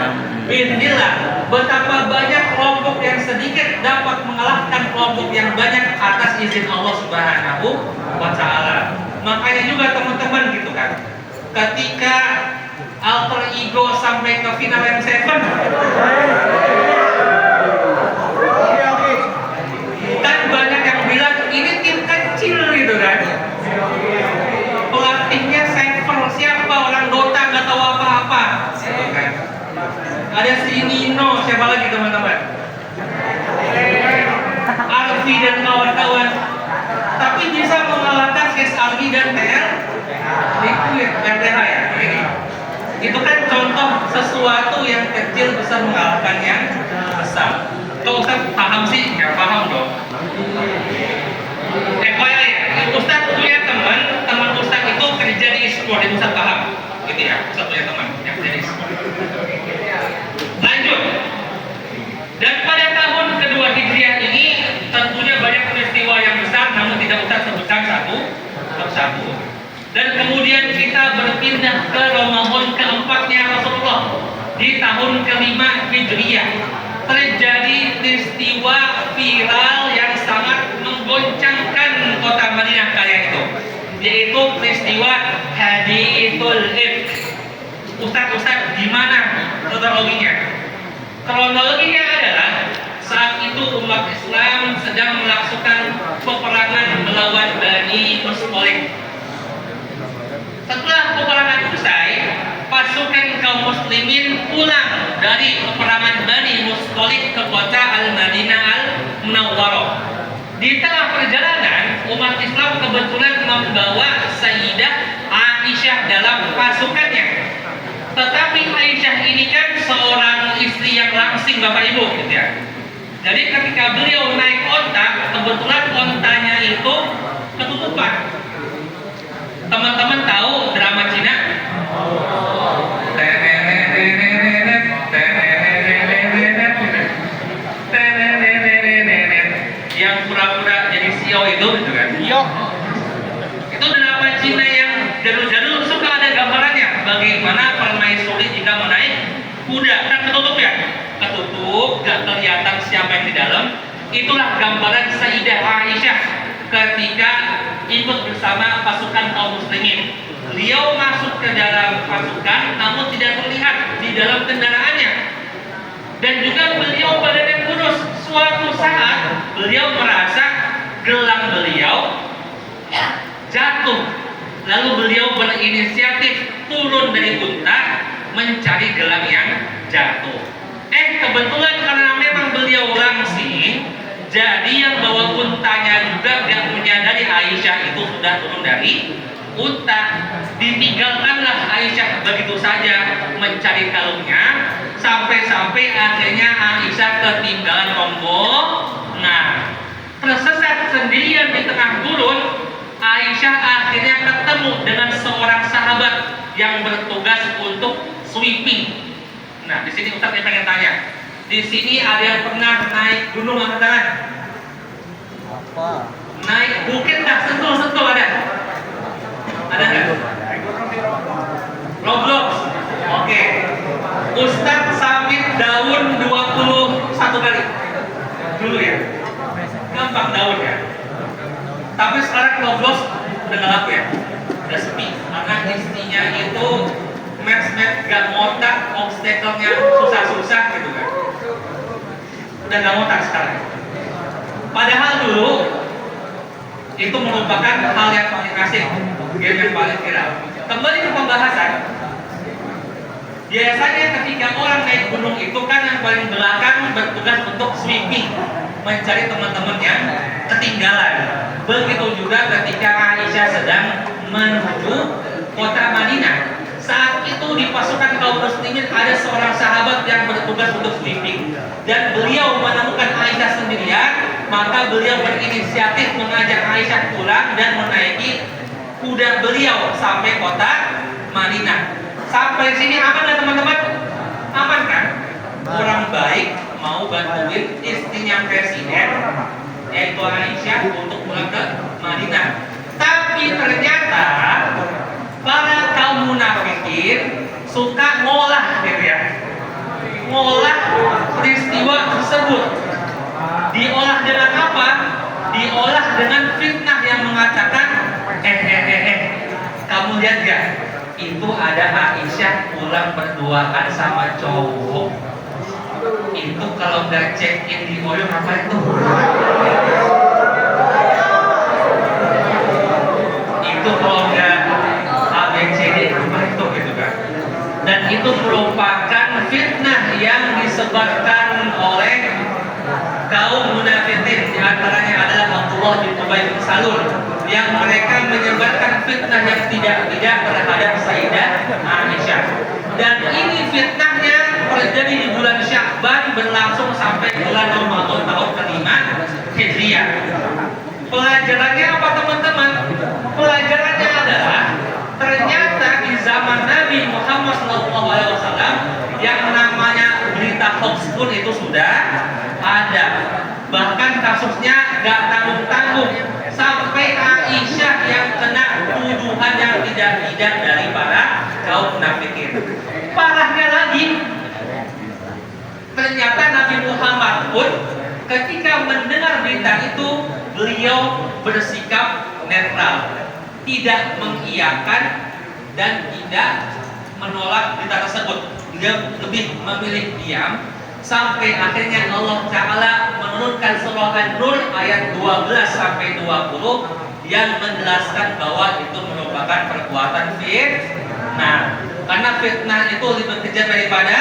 bi'idznillah. Betapa banyak kelompok yang sedikit dapat mengalahkan kelompok yang banyak atas izin Allah Subhanahu wa taala. Makanya juga teman-teman gitu kan, ketika Alter Ego sampai ke final M7, kan banyak yang bilang ini tim kecil gitu kan, pelatihnya Sever siapa, orang Dota nggak tahu apa-apa gitu kan. Ada si Nino, siapa lagi teman-teman, Alfi dan kawan-kawan. tapi bisa mengalahkan SRG dan TL liquid RTH ya. Ini itu kan contoh sesuatu yang kecil bisa mengalahkan yang besar. Kalau Ustaz paham sih, ya paham dong. FYI ya, Ustaz punya teman Ustaz itu kerja di e-sport, itu Ustaz paham, gitu ya. Ustaz punya teman yang kerja di e-sport. Lanjut. Dan pada tahun kedua Hijriah ini tentunya banyak peristiwa yang besar, namun tidak Ustaz sebutkan satu persatu. Dan kemudian kita berpindah ke Ramadan keempatnya Rasulullah di tahun kelima Hijriah. Terjadi peristiwa viral yang sangat menggoncangkan kota Madinah kala itu, yaitu peristiwa Hadithul Ifk. Ustaz, gimana kronologinya? Kronologinya adalah saat itu umat Islam sedang melakukan peperangan melawan Bani Mustalik. Setelah peperangan usai, pasukan kaum muslimin pulang dari peperangan Bani Mustalik ke kota Al-Madinah Al-Munawwarah. Di tengah perjalanan, umat Islam kebetulan membawa Sayyidah Aisyah dalam pasukannya. Tetapi Aisyah ini kan seorang istri yang langsing Bapak Ibu, gitu ya. Jadi ketika beliau naik onta, kebetulan ontanya itu ketutupan. Teman-teman tahu drama Cina? Yang pura-pura jadi CEO itu, gitu kan? Itu drama Cina yang jadul-jadul, suka ada gambarannya. Bagaimana permaisuri jika menaik kuda, kan ketutup ya? Ketutup, gak kelihatan siapa yang di dalam. Itulah gambaran Sayyidah Aisyah ketika ikut bersama pasukan kaum muslimin. Beliau masuk ke dalam pasukan namun tidak terlihat di dalam kendaraannya. Dan juga beliau badannya kurus. Suatu saat beliau merasa gelang beliau jatuh. Lalu beliau berinisiatif turun dari unta mencari gelang yang jatuh. Kebetulan karena memang beliau langsing, jadi yang bawa untanya juga tidak menyadari Aisyah itu sudah turun dari unta. Ditinggalkanlah Aisyah begitu saja mencari kalungnya, sampai-sampai akhirnya Aisyah ketinggalan rombongan. Tersesat sendirian di tengah gurun, Aisyah akhirnya ketemu dengan seorang sahabat yang bertugas untuk sweeping. Nah, di sini Ustaz pengen tanya. Di sini ada yang pernah naik gunung angkat tangan? Apa? Naik bukit nggak? Sentul ada? Ada nggak? Roblox. Oke. Ustaz samit daun 21 kali. Dulu ya. Gampang daun ya. Tapi sekarang Roblox udah nggak laku ya. Udah sepi. Karena istrinya itu match gak ngotak, obstacle-nya susah-susah gitu kan. Udah gak ngotak sekarang. Padahal dulu itu merupakan hal yang paling asik, game yang paling viral. Kembali ke pembahasan. Biasanya ketika orang naik gunung itu kan yang paling belakang bertugas untuk sweeping, mencari teman-teman yang ketinggalan. Begitu juga ketika Aisyah sedang menuju kota Madinah. Saat itu di pasukan kaum muslimin ada seorang sahabat yang bertugas untuk sweeping, dan beliau menemukan Aisyah sendirian, maka beliau berinisiatif mengajak Aisyah pulang dan menaiki kuda beliau sampai kota Madinah. Sampai sini aman nggak teman-teman? Aman kan? Orang baik mau bantuin istrinya presiden, yaitu Aisyah, untuk pulang ke Madinah. Tapi ternyata para kaum munafikin suka ngolah gitu ya, ngolah peristiwa tersebut. Diolah dengan apa? Diolah dengan fitnah yang mengatakan kamu lihat gak? Itu ada Aisyah pulang berduaan sama cowok. Itu kalau nggak check in di Oyo apa itu? Itu kalau nggak ABCD apa itu gitu kan? Dan itu merupakan fitnah yang disebarkan oleh kaum munafikin, di antaranya adalah Abdullah Abdullah bin Ubay bin Salul yang mereka menyebarkan fitnah yang tidak-tidak terhadap Sayyidah Aisyah. Dan ini fitnahnya terjadi di bulan Sya'ban berlangsung sampai bulan Ramadan tahun ke-5 Hijriah. Pelajarannya apa teman-teman? Pelajarannya adalah ternyata di zaman Nabi Muhammad SAW yang namanya berita hoax pun itu sudah ada. Bahkan kasusnya gak tanggung-tanggung sampai Aisyah yang kena tuduhan yang tidak-tidak dari para kaum munafikin. Parahnya lagi, ternyata Nabi Muhammad pun ketika mendengar berita itu beliau bersikap netral, tidak mengiyakan dan tidak menolak berita tersebut. Dia lebih memilih diam sampai akhirnya Allah Ta'ala menurunkan surah An-Nur ayat 12 sampai 20 yang menjelaskan bahwa itu merupakan perbuatan fitnah. Karena fitnah itu lebih kejam daripada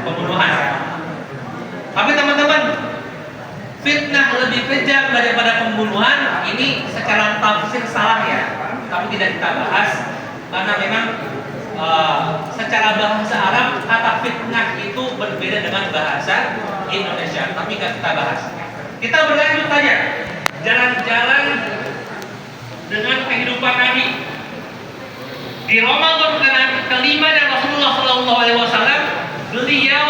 pembunuhan. Tapi teman-teman, fitnah lebih kejam daripada pembunuhan ini secara tafsir salah ya, tapi tidak kita bahas karena memang secara bahasa Arab kata fitnah itu berbeda dengan bahasa Indonesia, tapi nggak kita bahas. Kita berlanjut saja jalan-jalan dengan kehidupan Nabi di Ramadan kelima dan Rasulullah SAW beliau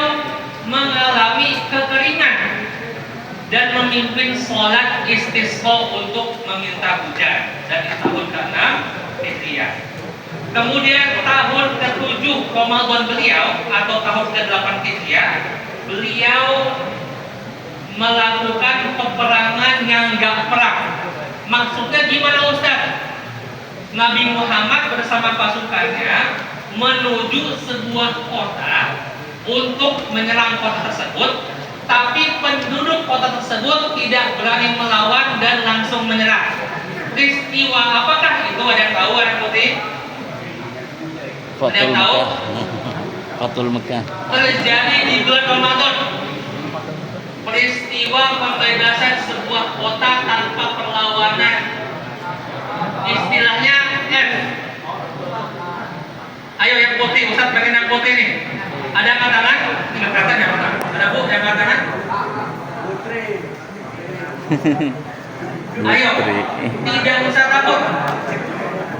mengalami kekeringan dan memimpin sholat istisqa untuk meminta hujan dari tahun ke-6 Hijriah. Kemudian tahun ke-7 Ramadan beliau atau tahun ke-8 Hijriah beliau melakukan peperangan yang gak perang. Maksudnya gimana Ustaz? Nabi Muhammad bersama pasukannya menuju sebuah kota untuk menyerang kota tersebut, tapi penduduk kota tersebut tidak berani melawan dan langsung menyerah. Peristiwa apakah itu? Ada yang tahu? Ada yang putih? Ada yang tahu? Fatul Mekah. Terjadi di bulan Ramadan. Peristiwa pembebasan sebuah kota tanpa perlawanan. Istilahnya F. Ayo yang putih, Ustaz pengen yang putih nih. Ada angkat tangan? Nggak kelihatan ya Ustaz? Ada Bu yang angkat tangan? Ayo, tidak usah takut.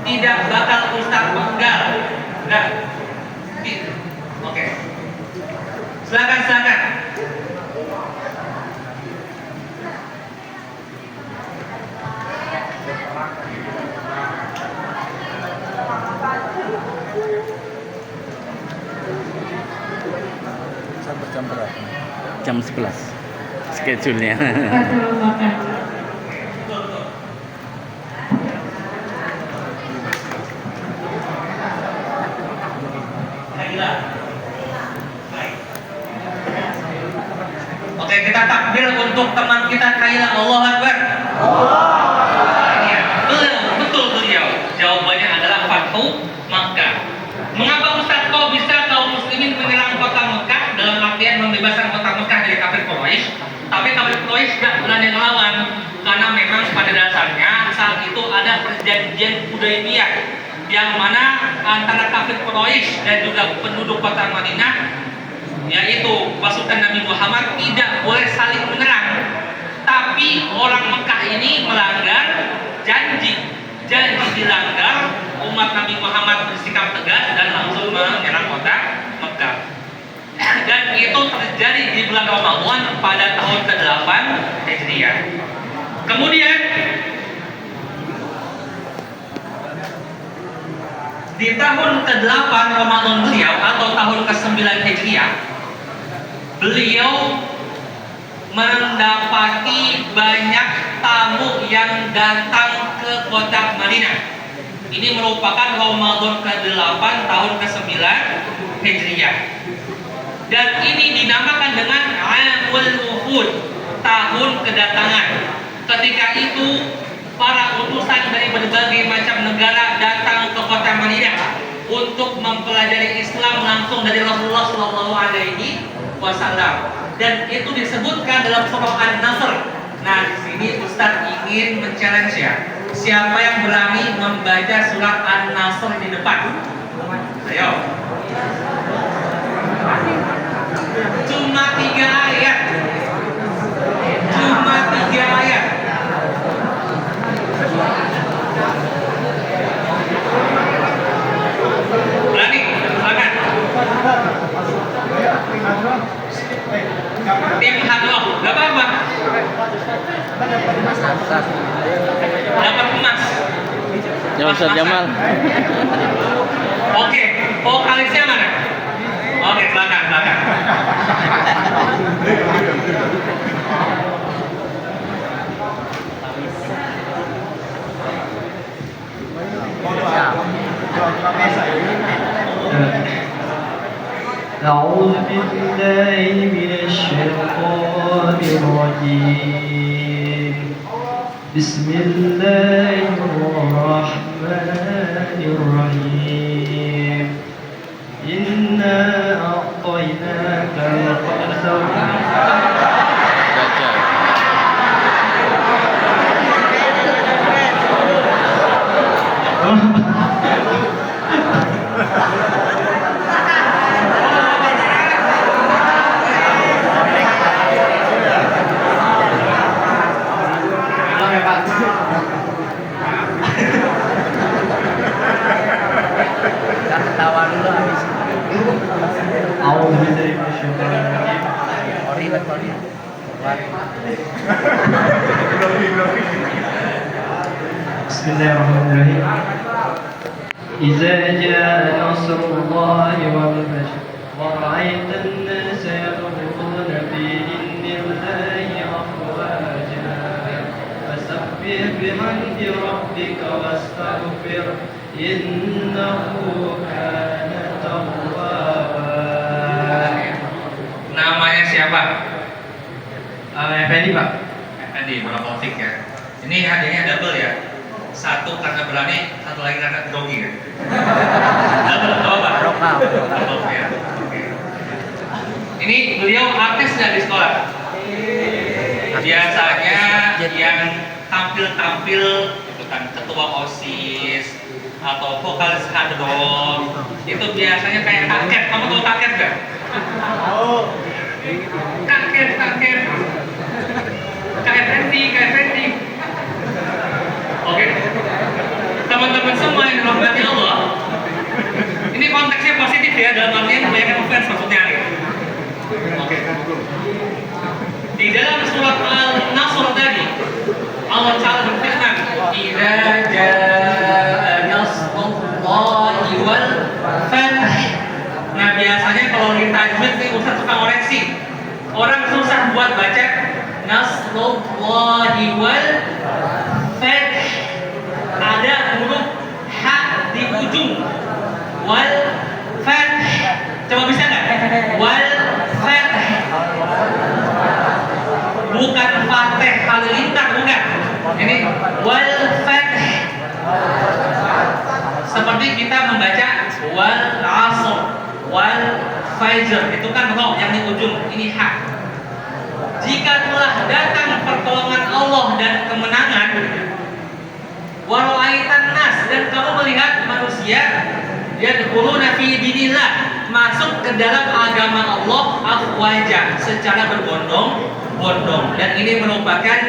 Tidak bakal Ustaz penggal. Nah, oke. Silakan. Jam berapa? Jam 11 schedule-nya. Fatul Mekah. Oke, kita takbir untuk teman kita Kaila. Allahu Akbar. Ya, betul beliau. Jawabannya adalah Fathu Makkah. Mengapa Ustaz kok bisa kaum muslimin menyerang kota Mekah dalam artian membebaskan kota Mekah dari kafir Quraisy? Tapi kafir Quraisy tidak berani melawan karena memang pada dasarnya saat itu ada perjanjian Hudaybiyah yang mana antara kafir Quraisy dan juga penduduk kota Madinah, yaitu pasukan Nabi Muhammad, tidak boleh saling menyerang. Tapi orang Mekah ini melanggar janji dilanggar, umat Nabi Muhammad bersikap tegas dan langsung menyerang kota Mekah. Dan itu terjadi di bulan Ramadan pada tahun ke-8 Hijriah. Kemudian di tahun ke-8 Ramadan beliau atau tahun ke-9 Hijriah, beliau mendapati banyak tamu yang datang ke kota Madinah. Ini merupakan Ramadan ke-8 tahun ke-9 Hijriah. Dan ini dinamakan dengan Amul Wufud, tahun kedatangan. Ketika itu para utusan dari berbagai macam negara datang ke kota Madinah untuk mempelajari Islam langsung dari Rasulullah SAW. Dan itu disebutkan dalam surah An-Nasr ingin men-challenge ya. Siapa yang berani membaca surat An-Nasr di depan? Ayo. Cuma 3 ayat. Cuma 3 ayat. Berani? Silakan. Tim Hanloh, gak apa-apa. Dapat emas. Ya Ustaz Jamal. Oke, vokalisnya mana? Oke, silakan. أعوذ بالله من الشيطان الرجيم بسم الله الرحمن الرحيم إنا أعطيناك الكوثر Baca. أعوذ بالله من الشيطان الرجيم بسم الله الرحمن الرحيم إذا جاء نصر الله والفتح ورأيت الناس يدخلون في دين الله أفواجا فسبح بحمد ربك واستغفر إنه كان توابا. Namanya siapa? Effendi Pak. Effendi, Barakalfik ya. Ini hadiahnya double ya. Satu karena berani, satu lagi karena grogi ya. Double, apa? Double ya. Oke. Ini beliau artis nggak di sekolah? Biasanya yang tampil-tampil itu kan ketua OSIS atau vokalis hadroh itu biasanya kayak kakek. Kamu tahu kakek nggak? Kakek Fendi. Oke, teman-teman semua yang dirahmati Allah, ini konteksnya positif ya, dalam artian kebanyakan fans maksudnya. Oke. Di dalam surat Al-Nasr tadi, Allah Ta'ala berfirman, "Idza jaa nasrullahi wal fath." Nah, biasanya kalau di tajwid nih Ustaz suka koreksi. Orang susah buat baca Nasrullahi wal fath. Ada huruf H di ujung. Wal fath. Coba bisa nggak? Wal fath. Bukan Fatih Halilintar, bukan. Ini wal fath. Seperti kita membaca wal asr, wal fajr, itu kan roh yang di ujung, ini hak. Jika telah datang pertolongan Allah dan kemenangan, waraitan nas, dan kamu melihat manusia yadkhuluna fi dinillah, masuk ke dalam agama Allah afwaja, secara berbondong-bondong. Dan ini merupakan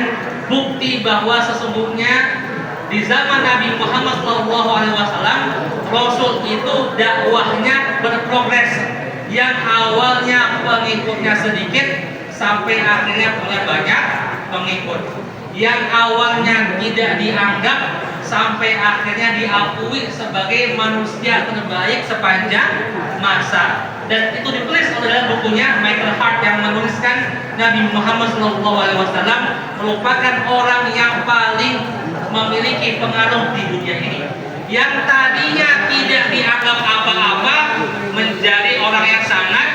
bukti bahwa sesungguhnya di zaman Nabi Muhammad SAW, Rasul itu dakwahnya berprogres. Yang awalnya pengikutnya sedikit sampai akhirnya punya banyak pengikut. Yang awalnya tidak dianggap sampai akhirnya diakui sebagai manusia terbaik sepanjang masa. Dan itu ditulis oleh dalam bukunya Michael Hart yang menuliskan Nabi Muhammad SAW merupakan orang yang paling memiliki pengaruh di dunia ini. Yang tadinya tidak dianggap apa-apa menjadi orang yang sangat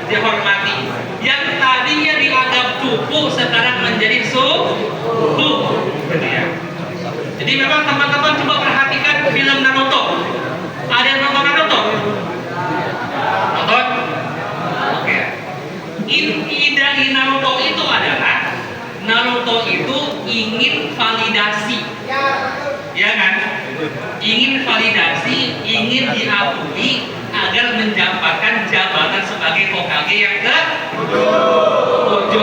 dihormati. Yang tadinya dianggap cupu sekarang menjadi suhu. Jadi memang teman-teman coba perhatikan film Naruto. Ada yang nonton Naruto? Nonton? Oke. Inti dari Naruto itu adalah Naruto itu ingin validasi, ya kan? Ingin validasi, ingin diakui agar mendapatkan jabatan sebagai Hokage yang ke-7.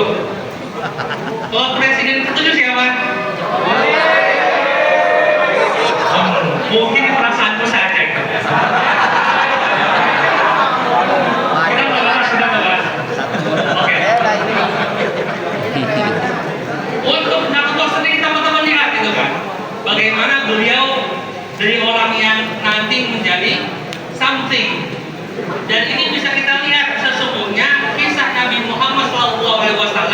Kalau presiden ke-7 siapa? Mungkin perasaanku saja. Sudah ngebahas. Oke. Untuk Naruto sendiri teman-teman lihat itu kan, bagaimana beliau dari orang yang nanti menjadi something. Dan ini bisa kita lihat sesungguhnya kisah Nabi Muhammad SAW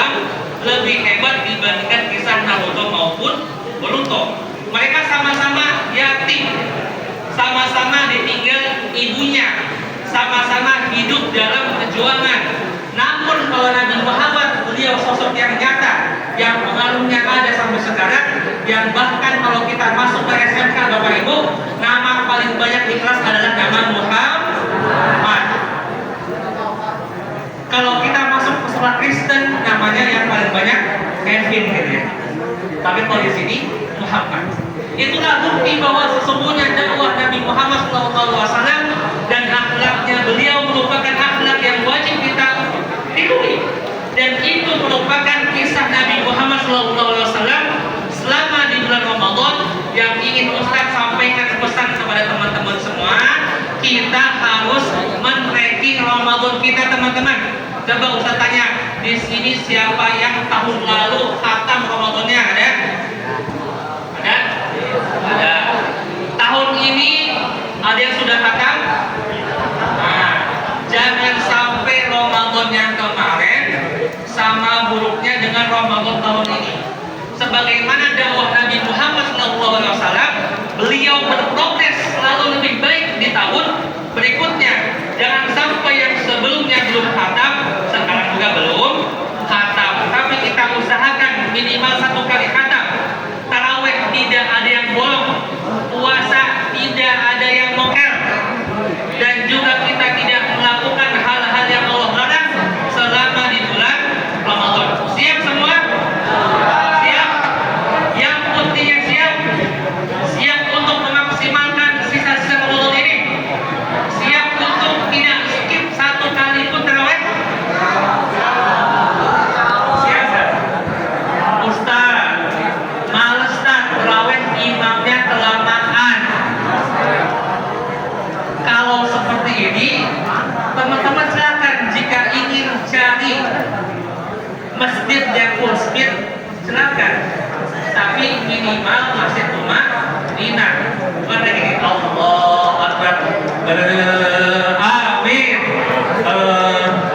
lebih hebat dibandingkan kisah Naruto maupun Boruto. Mereka sama-sama yatim, sama-sama ditinggal ibunya, sama-sama hidup dalam perjuangan. Namun kalau Nabi Muhammad, beliau sosok yang nyata, yang pengaruhnya ada sampai sekarang, yang bahkan kalau kita masuk ke SMK Bapak Ibu, nama paling banyak di kelas adalah nama Muhammad. Kalau kita masuk ke sekolah Kristen, namanya yang paling banyak Kevin gitu ya. Tapi kalau di sini Muhammad. Itulah bukti bahwa sesungguhnya dakwah Nabi Muhammad SAW dan akhlaknya beliau merupakan akhlak yang wajib kita ikuti. Dan itu merupakan kisah Nabi Muhammad SAW selama di bulan Ramadan yang ingin Ustaz sampaikan pesan kepada teman-teman semua. Kita harus men-tracking Ramadan kita, teman-teman. Coba Ustaz tanya, di sini siapa yang tahun lalu khatam Ramadannya? Ada? Ada? Ada. Tahun ini ada yang sudah khatam? Nah, jangan sampai Ramadan yang kemarin sama buruknya dengan Ramadan tahun ini. Sebagaimana dakwah Nabi Muhammad SAW, beliau berprogres selalu lebih baik di tahun berikutnya. Jangan sampai yang sebelumnya belum khatam, sekarang juga belum khatam. Tapi kita usahakan minimal 1 kali khatam. Tarawih tidak ada yang bolong, puasa tidak ada yang mokel, dan juga kita tidak melakukan hal-hal yang Allah larang selama di bulan Ramadan. Siap semua? Siap? Yang pentingnya siap? Siap untuk memaksimalkan sisa-sisa Ramadan ini? Siap untuk tidak skip 1 kali pun tarawih? Siap? Ustaz, males tak tarawih imamnya kelamaan. Kalau seperti ini, teman-teman silakan jika ingin cari masjid yang full speed, silakan. Tapi minimal masjid rumah Nina. Bukan lagi Allah Akbar. Amin.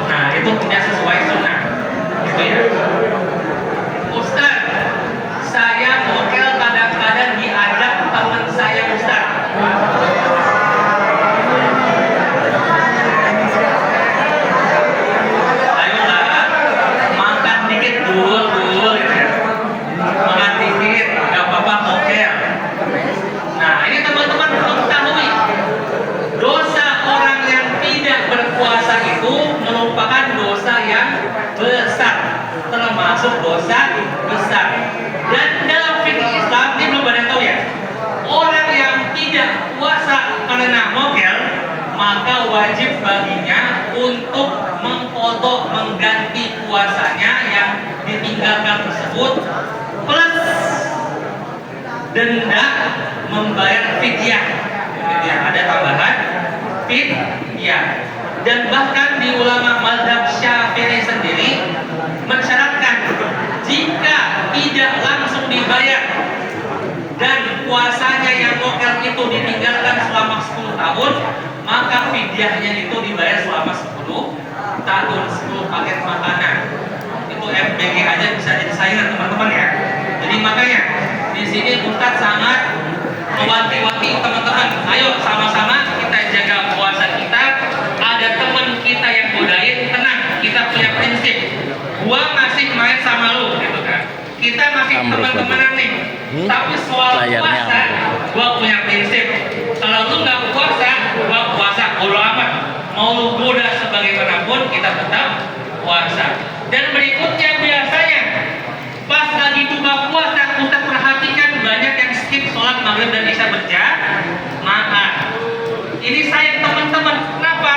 Nah, itu tidak sesuai sunnah. Gitu ya. Ustaz, saya mokel kadang-kadang diajak teman saya Ustaz. Ayolah, makan dikit dulu gitu ya. Makan dikit, gak apa-apa mokel. Nah, ini teman-teman perlu ketahui, dosa orang yang tidak berpuasa itu merupakan dosa yang besar, termasuk dosa besar. Dan dalam fikih Islam, ini belum pada tahu ya, orang yang tidak puasa karena mokel, maka wajib baginya untuk mengqadha, mengganti puasanya yang ditinggalkan tersebut, plus denda, membayar fidyah. Fidyah ada tambahan fidyah. Dan bahkan di ulama mazhab Syafi'i sendiri mensyaratkan jika tidak langsung dibayar dan puasanya yang mokel itu ditinggalkan selama 10 tahun, maka fidyahnya itu dibayar selama 10 tahun, 10 paket makanan. Itu FBG aja bisa jadi saingan teman-teman ya. Jadi makanya di sini Ustadz sangat mewanti-wanti teman-teman, ayo sama-sama kita jaga puasa kita. Ada teman kita yang godain, tenang, kita punya prinsip. Gua masih main sama lu gitu kan. Kita masih teman-temanan nih. Tapi soal puasa, gua punya prinsip. Kalau lu nggak puasa, gua puasa. Bodo amat. Mau lu goda sebagaimanapun, kita tetap puasa. Dan berikutnya biasanya Pas lagi buka puasa, Ustaz perhatikan banyak yang skip sholat maghrib dan isya berjamaah. Ini sayang teman-teman. Kenapa?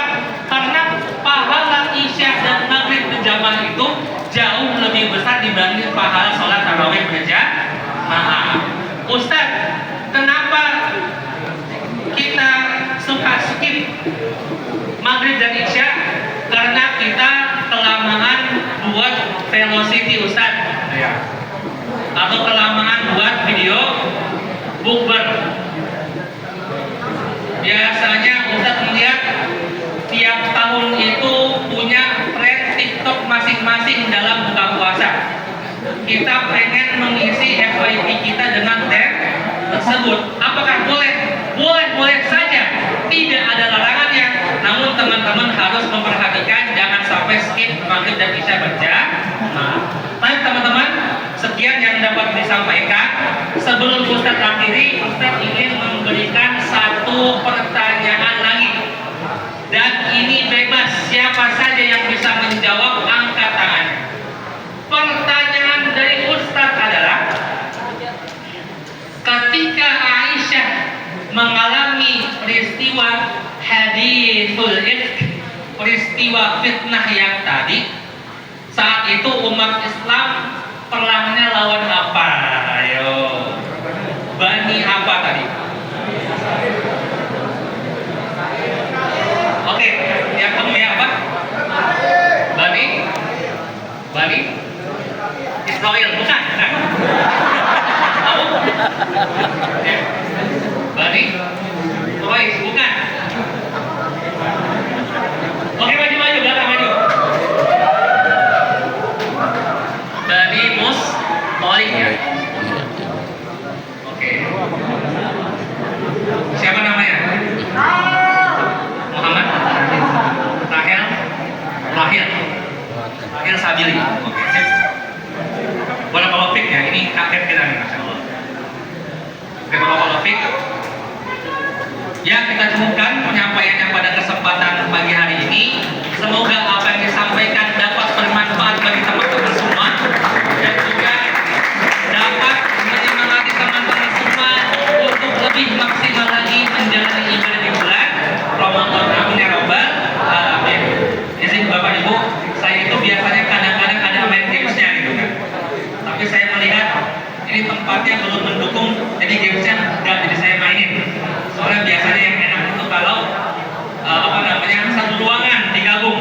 Karena pahala isya dan maghrib berjamaah itu jauh lebih besar dibanding pahala sholat tarawih berjamaah. Ustaz, kenapa kita suka skip maghrib dan isya? Karena kita kelamaan buat velocity Ustaz, atau kelamaan buat video bukber. Biasanya Ustaz melihat tiap tahun itu punya tren TikTok masing-masing dalam buka puasa. Kita pengen mengisi FYP kita dengan tag tersebut. Apakah boleh? Boleh saja, tidak ada larangannya. Namun teman-teman harus memperhatikan jangan sampai skip maghrib dan isya berjamaah. Baik teman-teman, sekian yang dapat disampaikan. Sebelum Ustaz akhiri, Ustaz ingin memberikan satu pertanyaan lagi. Dan ini bebas, siapa saja yang bisa menjawab angkat tangan. Pertanyaan dari Ustaz adalah, ketika Aisyah mengalami peristiwa hadithul ifk, peristiwa fitnah yang tadi, saat itu umat Islam perangnya lawan apa? Ayo, Bani apa tadi? Oke, yang kemudian apa? Bani Israel, bukan? Tahu? Ya. Bani Quraisy, bukan? Oke, maju, belakang maju. Bani Musthalib ya. Oke. Siapa namanya? Muhammad? Rahil Sabili. Oke, sip. Barakallahu fiik ya, ini kaget kita nih, Masya Allah. Oke, barakallahu fiik. Ya, kita cukupkan penyampaiannya pada kesempatan pagi hari ini. Semoga apa yang disampaikan dapat bermanfaat bagi teman-teman semua dan juga dapat menyemangati teman-teman semua untuk lebih maksimal lagi menjalani ibadah di bulan Ramadan. Amin ya rabbal alamin. Izin Bapak Ibu, saya itu biasanya kadang-kadang ada main gamesnya gitu kan. Tapi saya melihat ini tempatnya belum mendukung, jadi gamesnya enggak jadi saya mainin. Soalnya biasanya yang enak itu kalau satu ruangan digabung.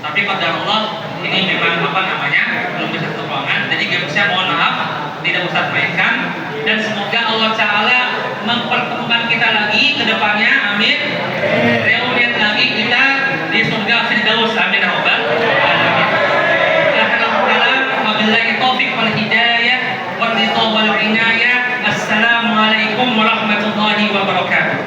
Tapi pada Allah ini memang belum bisa satu ruangan. Jadi gamesnya mohon maaf tidak usah mainkan. Dan semoga Allah Ta'ala mempertemukan kita lagi ke depannya, amin. Reunian lagi kita di surga Firdaus, amin ya rabbal alamin. Wabillahi taufiq wal hidayah wal ridha wal inayah. Assalamualaikum warahmatullahi wabarakatuh.